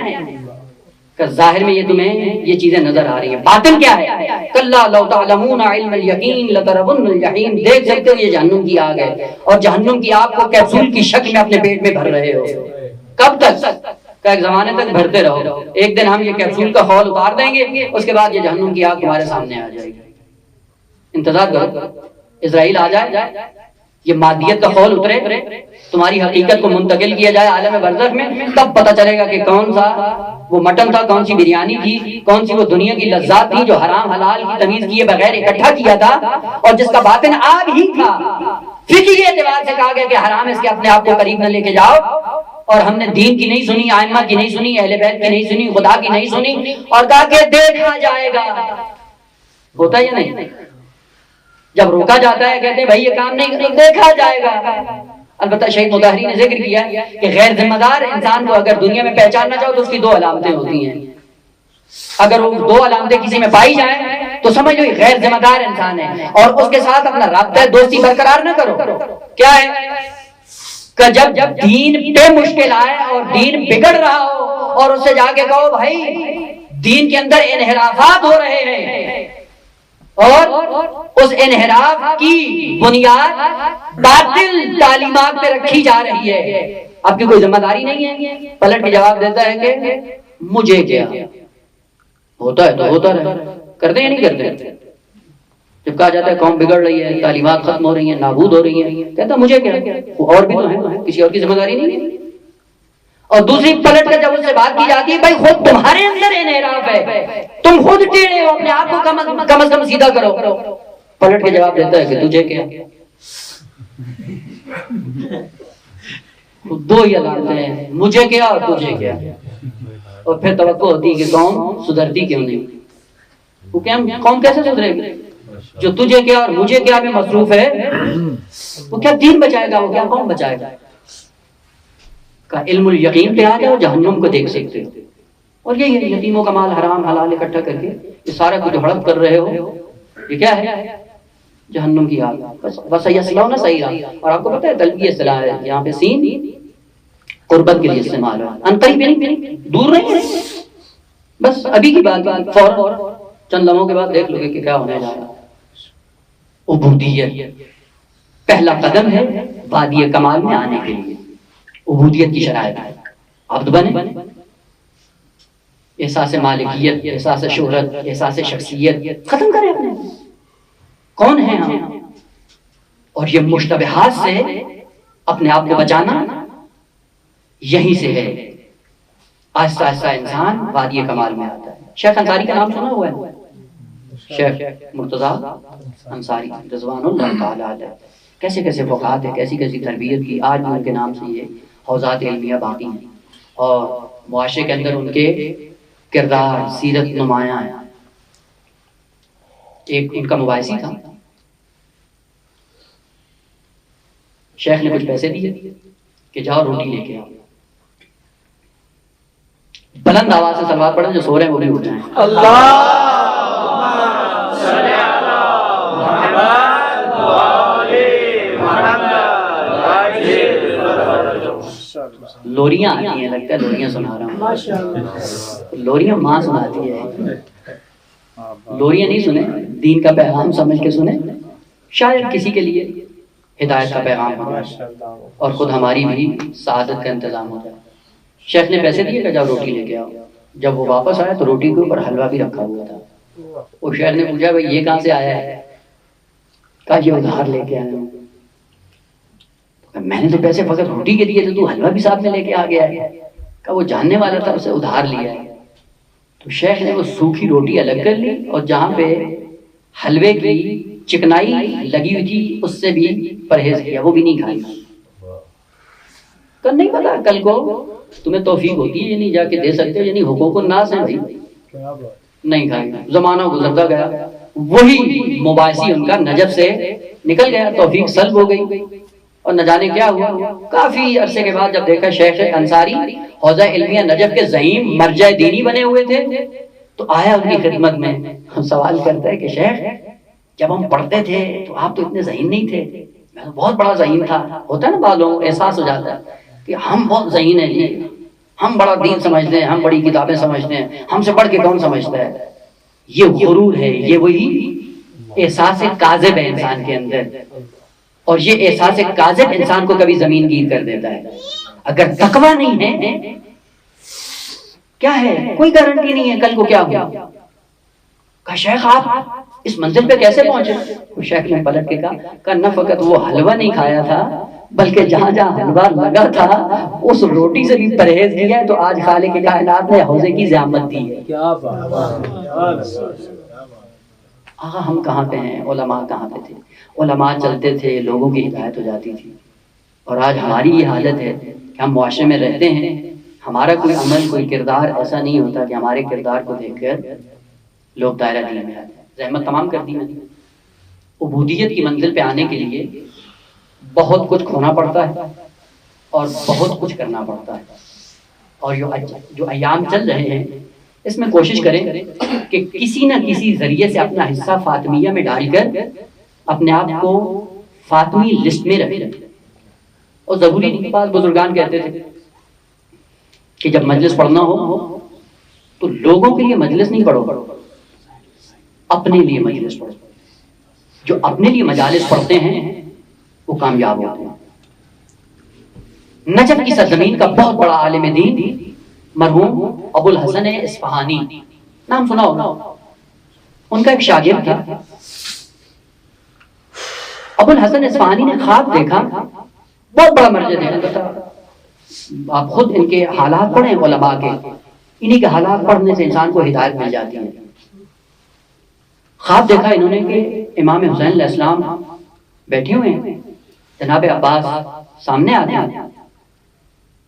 [SPEAKER 1] کہ ظاہر میں یہ تمہیں یہ چیزیں نظر آ رہی ہیں، باطن کیا ہے؟ کلا لو تعلمون علم الیقین لترون الجحیم، دیکھ سکتے ہو یہ جہنم کی آگ ہے، اور جہنم کی آگ کو کیپسول کی شکل میں اپنے پیٹ میں بھر رہے ہو۔ کب تک؟ کہ ایک زمانے تک بھرتے رہو، ایک دن ہم یہ کیپسول کا خول اتار دیں گے، اس کے بعد یہ جہنم کی آگ تمہارے سامنے آ جائے گی۔ انتظار کرو، اسرائیل آ جائے، یہ مادیت کا خول اترے، تمہاری حقیقت کو منتقل کیا جائے عالم برزخ میں، تب پتہ چلے گا کہ کون سا وہ مٹن تھا، کون سی بریانی تھی، کون سی وہ دنیا کی لذات تھی جو حرام حلال کی تمیز کیے بغیر اکٹھا کیا تھا، اور جس کا باطن آگ ہی تھا۔ فقہی اعتبار سے کہا گیا کہ حرام اس کے اپنے آپ کو قریب نہ لے کے جاؤ، اور ہم نے دین کی نہیں سنی، ائمہ کی نہیں سنی، اہل بیت کی نہیں سنی، خدا کی نہیں سنی، اور کہا کہ دیکھا جائے گا۔ ہوتا یا نہیں؟ جب روکا جاتا ہے کہتے ہیں بھائی یہ کام نہیں، دیکھا جائے گا۔ البتہ شہید مطہری نے ذکر کیا کہ غیر ذمہ دار انسان کو اگر دنیا میں پہچاننا چاہو تو اس کی دو علامتیں ہوتی ہیں، اگر وہ دو علامتیں کسی میں پائی جائیں تو سمجھ لو یہ غیر ذمہ دار انسان ہے، اور اس کے ساتھ اپنا رابطہ دوستی برقرار نہ کرو۔ کیا ہے کہ جب دین پہ مشکل آئے اور دین بگڑ رہا ہو اور اس سے جا کے کہو بھائی دین کے اندر انحرافات ہو رہے ہیں، اور اس انحراف کی بنیاد باطل تعلیمات پہ رکھی جا رہی ہے. آپ کی کوئی ذمہ داری نہیں ہے. پلٹ کے جواب دیتا ہے کہ مجھے کیا, ہوتا ہے تو ہوتا رہے, کرتے یا نہیں کرتے. جب کہا جاتا ہے قوم بگڑ رہی ہے, تعلیمات ختم ہو رہی ہیں, نابود ہو رہی ہیں, کہتا مجھے کیا, اور بھی تو ہے, کسی اور کی ذمہ داری نہیں ہے. اور دوسری پلٹ کر جب اس سے بات کی جاتی ہے بھائی خود تمہارے اندر انحراف ہے, تم خود ٹیڑے ہو, اپنے آپ کو کم از کم سیدھا کرو. پلٹ کے جواب دیتا ہے کہ تجھے کیا. دو ہی علامتیں ہیں, مجھے کیا اور تجھے کیا. اور پھر توقع ہوتی ہے کہ قوم سدھرتی کیوں نہیں. وہ کیا قوم کیسے سدھرے گی جو تجھے کیا اور مجھے کیا میں مصروف ہے. وہ کیا دین بچائے گا, وہ کیا قوم بچائے گا. کا علم الیقین پہ آ جاؤ, جہنم کو دیکھ سکتے ہو. اور یہ یتیموں کا مال حرام حلال اکٹھا کر کے یہ سارا کچھ ہڑپ کر رہے ہو, یہ کیا ہے, جہنم کی آگ. بس یصلون سعیرا. اور آپ کو پتہ ہے قلبی اصطلاح ہے, یہاں پہ سین قربت کے لیے استعمال ہے, ان قریب نہیں, دور نہیں ہے. بس ابھی کی بات, فوراً چند لمحوں کے بعد دیکھ لو گے کہ کیا ہونے جا رہا ہے. عبودیت پہلا قدم ہے وادی کمال میں آنے کے لیے. عبودیت کی شرائط ہے, عبد بنے, احساس مالکیت, احساس شہرت, احساس شخصیت ختم کریں اپنے. کون ہیں ہم, اور یہ مشتبہات سے اپنے آپ کو بچانا یہیں سے ہے. آہستہ آہستہ انسان وادی کمال میں آتا ہے. شیخ انصاری کا نام سنا ہوا ہے, شیخ مرتضیٰ انصاری رضوان اللہ تعالی علیہ. کیسے کیسے فقہات ہیں, کیسی کیسی تربیت کی. آج بھی ان کے نام سے یہ حوزات علمیہ باقی ہیں اور معاشرے کے اندر ان کے کردار سیرت نمایاں ہے. ایک ان کا مباحثی تھا, شیخ نے کچھ پیسے دیے کہ جاؤ روٹی لے کے آؤ. بلند آواز سے صلوات پڑھیں, جو سو رہے ہیں وہ بھی اٹھ جائیں. لوریاں آتی ہیں, لگتا ہے لوریاں سنا رہا ہوں. لوریاں ماں سناتی ہے, لوریاں نہیں سنیں, دین کا پیغام سمجھ کے سنیں, شاید کسی کے لیے ہدایت کا پیغام ہو اور خود ہماری بھی سعادت کا انتظام ہو جائے. شیخ نے پیسے دیے کہ جاؤ روٹی لے کے آؤ. جب وہ واپس آیا تو روٹی کے اوپر حلوہ بھی رکھا ہوا تھا. وہ شیخ نے پوچھا بھائی یہ کہاں سے آیا ہے, کہا یہ ادھار لے کے آیا ہوں. میں نے تو پیسے فقط روٹی کے دیے تھے, تو حلوہ بھی ساتھ میں لے کے آ گیا ہے. کہا وہ جاننے والا تھا, اسے ادھار لیا ہے. تو شیخ نے وہ سوکھی روٹی الگ کر لی اور جہاں پہ حلوے کی چکنائی لگی ہوئی تھی اس سے بھی پرہیز کیا, وہ بھی نہیں کھائی. کل نہیں پتا کل کو تمہیں توفیق ہوتی ہے یا نہیں جا کے دے سکتے ہو, یعنی حقوق الناس ہیں بھائی, نہیں کھائے. زمانہ گزرتا گیا, وہی مباحثی ان کا نجف سے نکل گیا, توفیق سلب ہو گئی. اور نہ جانے کیا ہوا, کافی عرصے کے بعد جب دیکھا شیخ انصاری حوزہ علمیہ نجف کے زعیم مرجع دینی بنے ہوئے تھے, تو آیا ان کی خدمت میں. سوال کرتا ہے کہ شیخ جب ہم پڑھتے تھے تو آپ تو اتنے ذہین نہیں تھے, میں تو بہت بڑا ذہین تھا. ہوتا ہے نا بعضوں احساس ہو جاتا ہے کہ ہم بہت ذہین ہیں جی, ہم بڑا دین سمجھتے ہیں, ہم بڑی کتابیں سمجھتے ہیں, ہم سے پڑھ کے کون سمجھتا ہے. یہ غرور ہے, یہ وہی احساس کاذب ہے انسان کے اندر, اور یہ احساس کاذب انسان کو کبھی زمین گیر کر دیتا ہے. اگر تقویٰ نہیں ہے کیا ہے, کوئی گارنٹی نہیں ہے کل کو کیا ہوا. کہا شیخ آپ اس منزل پہ کیسے پہنچے؟ تو شیخ نے پلٹ کے کہا نہ فقط وہ حلوہ نہیں کھایا تھا بلکہ جہاں جہاں حلوہ لگا تھا اس روٹی سے بھی پرہیز کیا ہے, تو آج خالق کائنات نے حوضے کی زیامت دی ہے. کیا بات. آقا ہم کہاں پہ ہیں, علماء کہاں پہ تھے. علماء چلتے تھے, لوگوں کی ہدایت ہو جاتی تھی. اور آج ہماری یہ حالت ہے کہ ہم معاشرے میں رہتے ہیں, ہمارا کوئی عمل کوئی کردار ایسا نہیں ہوتا کہ ہمارے کردار کو دیکھ کر لوگ دائرہ دین میں آتے ہیں. زحمت تمام کر دی میں نے. عبودیت کی منزل پہ آنے کے لیے بہت کچھ کھونا پڑتا ہے اور بہت کچھ کرنا پڑتا ہے. اور جو ایام چل رہے ہیں اس میں کوشش کریں کہ کسی نہ کسی ذریعے سے اپنا حصہ فاطمیہ میں ڈال کر اپنے آپ کو فاطمی لسٹ میں رکھیں. اور ضروری نہیں, بعض بزرگان کہتے تھے کہ جب مجلس پڑھنا ہو تو لوگوں کے لیے مجلس نہیں پڑھو, اپنے لیے مجلس پڑھو. جو اپنے لیے مجالس پڑھتے ہیں وہ کامیاب ہوتے ہیں. نجف کی سرزمین کا بہت بڑا عالم دین مرحوم ابو الحسن اصفہانی، نام سنا ہوگا. ان کا ایک شاگرد تھا. ابو الحسن اصفہانی نے خواب دیکھا، بہت بڑا مرجع دیکھا تھا. آپ خود ان کے حالات پڑھیں علماء کے، انہی کے حالات پڑھنے سے انسان کو ہدایت مل جاتی ہے. خواب دیکھا انہوں نے کہ امام حسین علیہ السلام بیٹھے ہوئے ہیں، جناب عباس سامنے آتے ہیں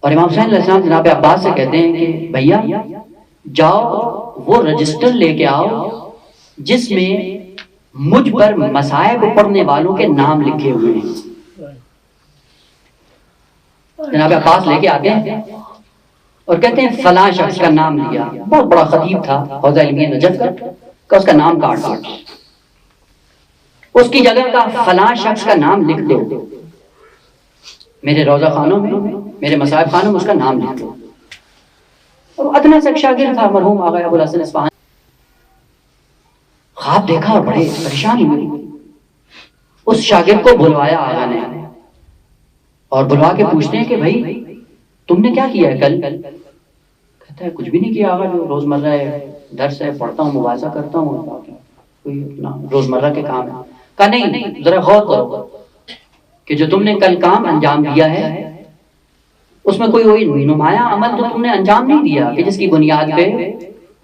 [SPEAKER 1] اور امام حسین علیہ السلام جناب عباس سے کہتے ہیں کہ بھیا جاؤ وہ رجسٹر لے کے آؤ جس میں مجھ پر مصائب پڑھنے والوں کے نام لکھے ہوئے ہیں. جناب عباس لے کے آتے ہیں اور کہتے ہیں فلاں شخص کا نام لیا، بہت بڑا خطیب تھا حوزہ علمیہ نجف کا، کہ اس کا نام کاٹ دو، اس کی جگہ کا فلاں شخص کا نام لکھ دو، میرے روضہ خانوں میں، میرے مصائب خانوں میں اس کا نام لکھ دو. اور ادنا سے ایک شاگرد تھا مرحوم آغا ابو الحسن اصفہانی. خواب دیکھا اور بڑے پریشان ہوئے. اس شاگرد کو بلوایا آغا نے اور بلوا کے پوچھتے ہیں کہ بھائی تم نے کیا کیا ہے کل؟ کہتا ہے کچھ بھی نہیں کیا آغا، جو روزمرہ درس ہے پڑھتا ہوں، مواضع کرتا ہوں، کوئی اپنا روزمرہ کے کام ہے. کہا نہیں، ذرا غور کرو کہ جو تم نے کل کام انجام دیا ہے اس میں کوئی وہی نمایاں عمل تو تم نے انجام نہیں دیا کہ جس کی بنیاد پہ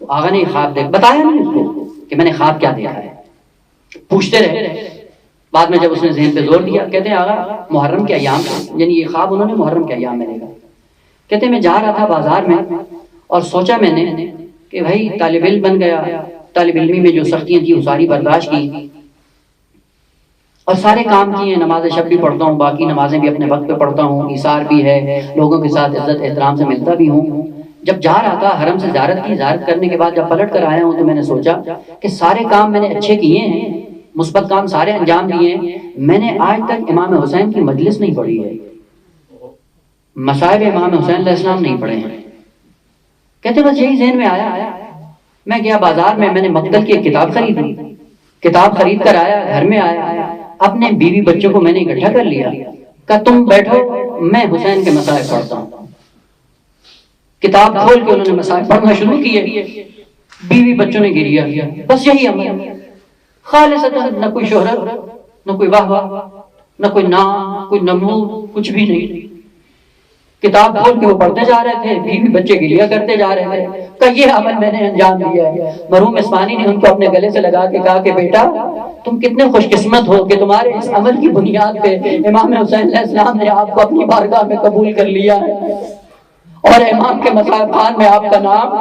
[SPEAKER 1] آغا نے خواب بتایا نہیں اس کو کہ میں نے خواب کیا دیکھا ہے. پوچھتے رہے. بعد میں جب اس نے ذہن پہ زور دیا کہتے ہیں آغا محرم کے ایام، یعنی یہ خواب انہوں نے محرم کے ایام میں دیکھا. کہتے ہیں میں جا رہا تھا بازار میں اور سوچا میں نے کہ بھائی طالب علم بن گیا، طالب علمی میں جو سختیاں تھیں وہ ساری برداشت کی اور سارے کام کیے، نماز شب بھی پڑھتا ہوں، باقی نمازیں بھی اپنے وقت پہ پڑھتا ہوں، ایثار بھی ہے، لوگوں کے ساتھ عزت احترام سے ملتا بھی ہوں. جب جا رہا تھا حرم سے زیارت کرنے کے بعد جب پلٹ کر آیا ہوں تو میں نے سوچا کہ سارے کام میں نے اچھے کیے ہیں، مثبت کام سارے انجام دیے ہیں، میں نے آج تک امام حسین کی مجلس نہیں پڑھی ہے، مصائب امام حسین علیہ السلام نہیں پڑھے ہیں. کہتے بس یہی ذہن میں آیا. میں گیا بازار میں نے مقتل کی ایک کتاب خریدی، کتاب خرید کر آیا، گھر میں آیا، اپنے بیوی بچوں کو میں نے اکٹھا کر لیا، کہا تم بیٹھو میں حسین کے مصائب پڑھتا ہوں. کتاب کھول کے انہوں نے مصائب پڑھنا شروع کیے، بیوی بچوں نے گریا. بس یہی عمل، خالصتاً نہ کوئی شہرت، نہ کوئی واہ واہ، نہ کوئی نام، کوئی نمود، کچھ بھی نہیں. کتاب کھول کے وہ پڑھتے جا رہے تھے، بیوی بچے گریا کرتے جا رہے تھے. کہ یہ عمل میں نے انجام دیا ہے. مرحوم اصفہانی نے ان کو اپنے گلے سے لگا کے کہا کہ بیٹا تم کتنے خوش قسمت ہو کہ تمہارے اس عمل کی بنیاد پہ امام حسین علیہ السلام نے آپ کو اپنی بارگاہ میں قبول کر لیا ہے اور امام کے مصائب خان میں آپ کا نام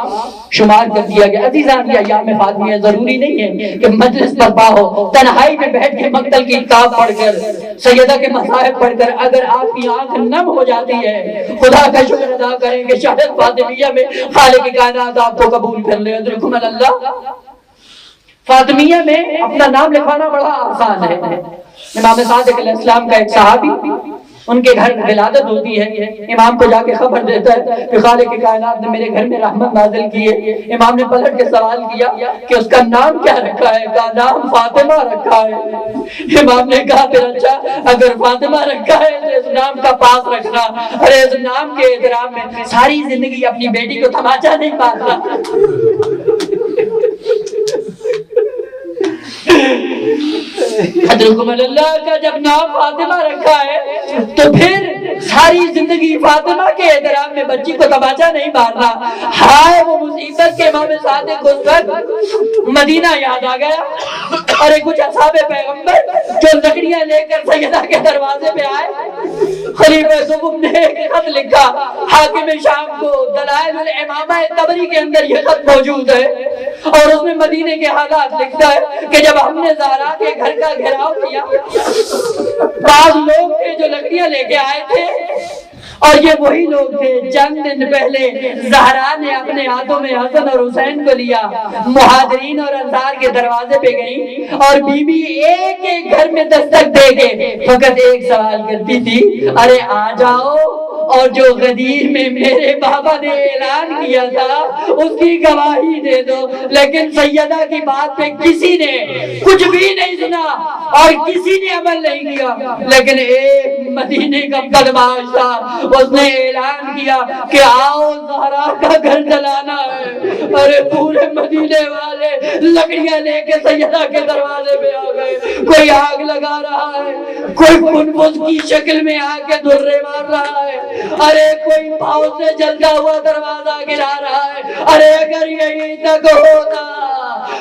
[SPEAKER 1] شمار کر دیا گیا. عزیزان یہ ایام فاطمیہ ضروری نہیں ہے کہ مجلس برپا ہو، تنہائی میں بیٹھ کے مقتل کی کتاب پڑھ کر، سیدہ کے مصائب پڑھ کر اگر آپ کی آنکھ نم ہو جاتی ہے، خدا کا شکر ادا کریں کہ شاید فاطمیہ میں خالق کائنات آپ کو قبول کر لے. ادرکم اللہ. فاطمیہ میں اپنا نام لکھوانا بڑا آسان ہے. امام صادق علیہ السلام کا ایک صحابی، ان کے گھر ولادت ہوتی ہے، امام کو جا کے خبر دیتا ہے کہ خالق کائنات نے میرے گھر میں رحمت نازل کی ہے. امام نے پلٹ کے سوال کیا کہ اس کا نام کیا رکھا ہے؟ کہا نام فاطمہ رکھا ہے. امام نے کہا پھر اچھا اگر فاطمہ رکھا ہے تو اس نام کا پاس رکھنا، ارے اس نام کے احترام میں ساری زندگی اپنی بیٹی کو تماچا نہیں مارنا. حضرت اللہ کا جب نام فاطمہ رکھا ہے تو پھر ساری زندگی فاطمہ کے احترام میں بچی کو تماچا نہیں مارنا. ہائے وہ مصیبت کے امام صادق کو مدینہ یاد آ گیا. اور کچھ اصحاب پیغمبر جو لکڑیاں لے کر سیدہ کے دروازے پہ آئے، خلیفہ دوم نے ایک خط لکھا حاکم شام کو، دلائل الامامہ طبری کے اندر یہ خط موجود ہے اور اس میں مدینے کے حالات لکھتا ہے کہ جب ہم نے زہرا کے گھر کا گھیراؤ کیا، بعض لوگ تھے جو لکڑیاں لے کے آئے تھے اور یہ وہی لوگ تھے چند دن پہلے زہرا نے اپنے ہاتھوں میں حسن اور حسین کو لیا، مہاجرین اور انصار کے دروازے پہ گئی اور بی بی ایک ایک گھر میں دستک دے کے فقط ایک سوال کرتی تھی، ارے آ جاؤ اور جو غدیر میں میرے بابا نے اعلان کیا تھا اس کی گواہی دے دو۔ لیکن سیدہ کی بات پہ کسی نے کچھ بھی نہیں سنا اور کسی نے عمل نہیں کیا، لیکن ایک مدینے کا بدماش تھا، اس نے اعلان کیا کہ آؤ زہرا کا گھر جلانا ہے۔ ارے پورے مدینے والے لکڑیاں لے کے سیدہ کے دروازے پہ آ گئے، کوئی آگ لگا رہا ہے، کوئی کنفوس کی شکل میں آ کے دھرے مار رہا ہے، ارے کوئی پاؤں سے جلتا ہوا دروازہ گرا رہا ہے۔ ارے اگر یہی تک ہوتا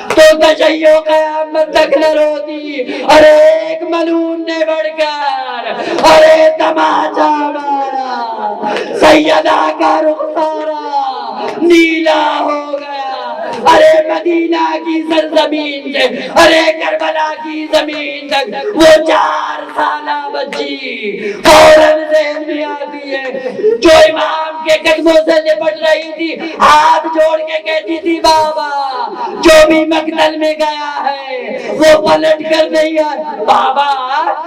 [SPEAKER 1] تو تشیع قیامت تک نہ روتی۔ ارے ایک ملعون نے بڑھ کر ارے تماچا مارا، سیدہ کا رخسارا نیلا ہو گیا۔ ارے مدینہ کی سرزمین سے ارے کربلا کی زمین تک وہ 4 سالہ بچی فوراً ذہن میں آتی ہے، جو امام کے قدموں سے لپٹ رہی تھی، ہاتھ جوڑ کے کہتی تھی بابا جو بھی مقتل میں گیا ہے وہ پلٹ کر نہیں آئے۔ بابا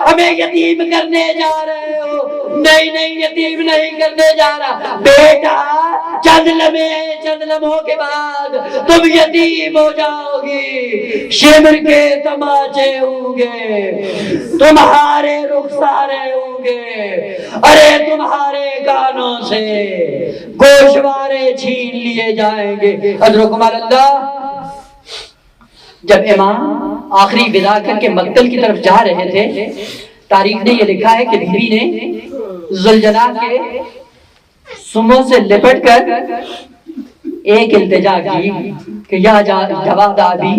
[SPEAKER 1] ہمیں یتیم کرنے جا رہے ہو؟ نہیں نہیں، یتیم نہیں کرنے جا رہا بیٹا، چند لمحوں کے بعد تم یتیم ہو جاؤ گی، شمر کے تماچے ہوں گے، تمہارے رخسارے ہوں گے، ارے تمہارے کانوں سے گوشوارے چھین لیے جائیں گے۔ حضرت اللہ جب امام آخری ودا کر کے مقتل کی طرف جا رہے تھے، تاریخ نے یہ لکھا ہے کہ بیوی نے ذوالجلال کے سموں سے لپٹ کر ایک التجا کی کہ یا جواد آبی،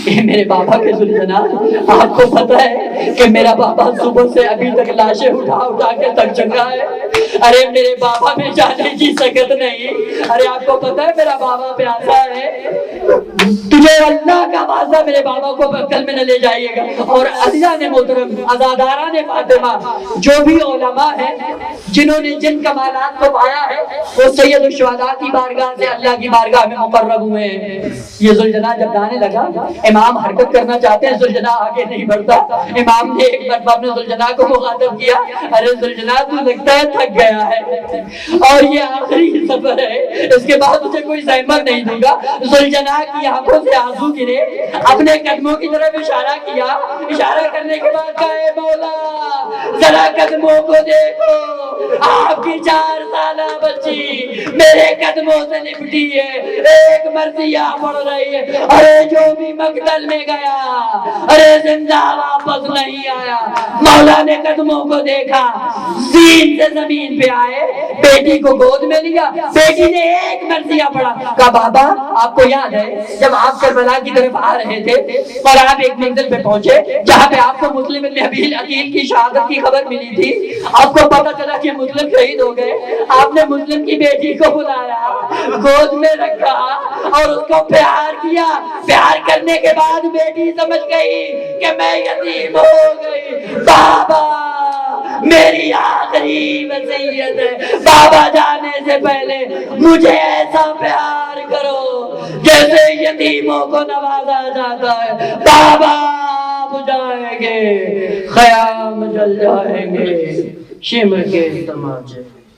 [SPEAKER 1] اے میرے بابا کے ذوالجلال، آپ کو پتہ ہے کہ میرا بابا صبح سے ابھی تک لاشیں اٹھا کے تھک چکا ہے، ارے میرے بابا میں جانے کی سکت نہیں، ارے آپ کو پتہ ہے میرا بابا پیاسا ہے، تجھے اللہ کا وعدہ میرے بابا کو مقتل میں نہ لے جائیے گا۔ اور عزیزان محترم، عزاداران فاطمہ، جو بھی علماء ہیں جنہوں نے جن کمالات کو پایا ہے وہ سید الشہداء کی بارگاہ سے اللہ کی بارگاہ میں مقرب ہوئے ہیں۔ یہ ذوالجلال جب گانے لگا، امام حرکت کرنا چاہتے ہیں، ذوالجلال آگے نہیں بڑھتا۔ امام نے ایک مرتبہ اپنے ذوالجلال کو مخاطب کیا، ارے ذوالجلال تو لگتا ہے تھک گیا ہے اور یہ آخری سفر ہے، اس کے بعد اسے کوئی زحمت نہیں دوں گا۔ ذوالجلال کی آنکھوں سے آنسو گرے، اپنے قدموں کی طرف اشارہ کیا، اشارہ کرنے کے بعد کہا اے مولا ذرا قدموں کو دیکھو، آپ کی 4 سالہ بچی میرے قدموں سے لپٹی ہے، ایک مرثیہ پڑھ رہی ہے، ارے جو بھی مقتل میں گیا ارے زندہ واپس نہیں آیا۔ مولا نے قدموں کو دیکھا، زین سے زمین پہ آئے، بیٹی کو گود میں لیا، بیٹی نے ایک مرثیہ پڑھا، کہا بابا آپ کو یاد ہے جب آپ کربلا کی طرف آ رہے تھے اور آپ ایک منزل پہ پہنچے جہاں پہ آپ کو مسلم ابن ابی عقیل کی شہادت کی خبر ملی تھی، آپ کو پتا چلا کہ مسلم شہید ہو گئے، آپ نے مسلم کی بیٹی کو بلایا، گود میں رکھا اور اس کو پیار کیا، پیار کرنے کے بعد بیٹی سمجھ گئی کہ میں یتیم ہو گئی، بابا میری آخری وصیت ہے، بابا جانے سے پہلے مجھے ایسا پیار کرو جیسے یتیموں کو نوازا جاتا ہے، بابا بجھائیں گے، خیام جل جائیں گے، شمر کے تماچے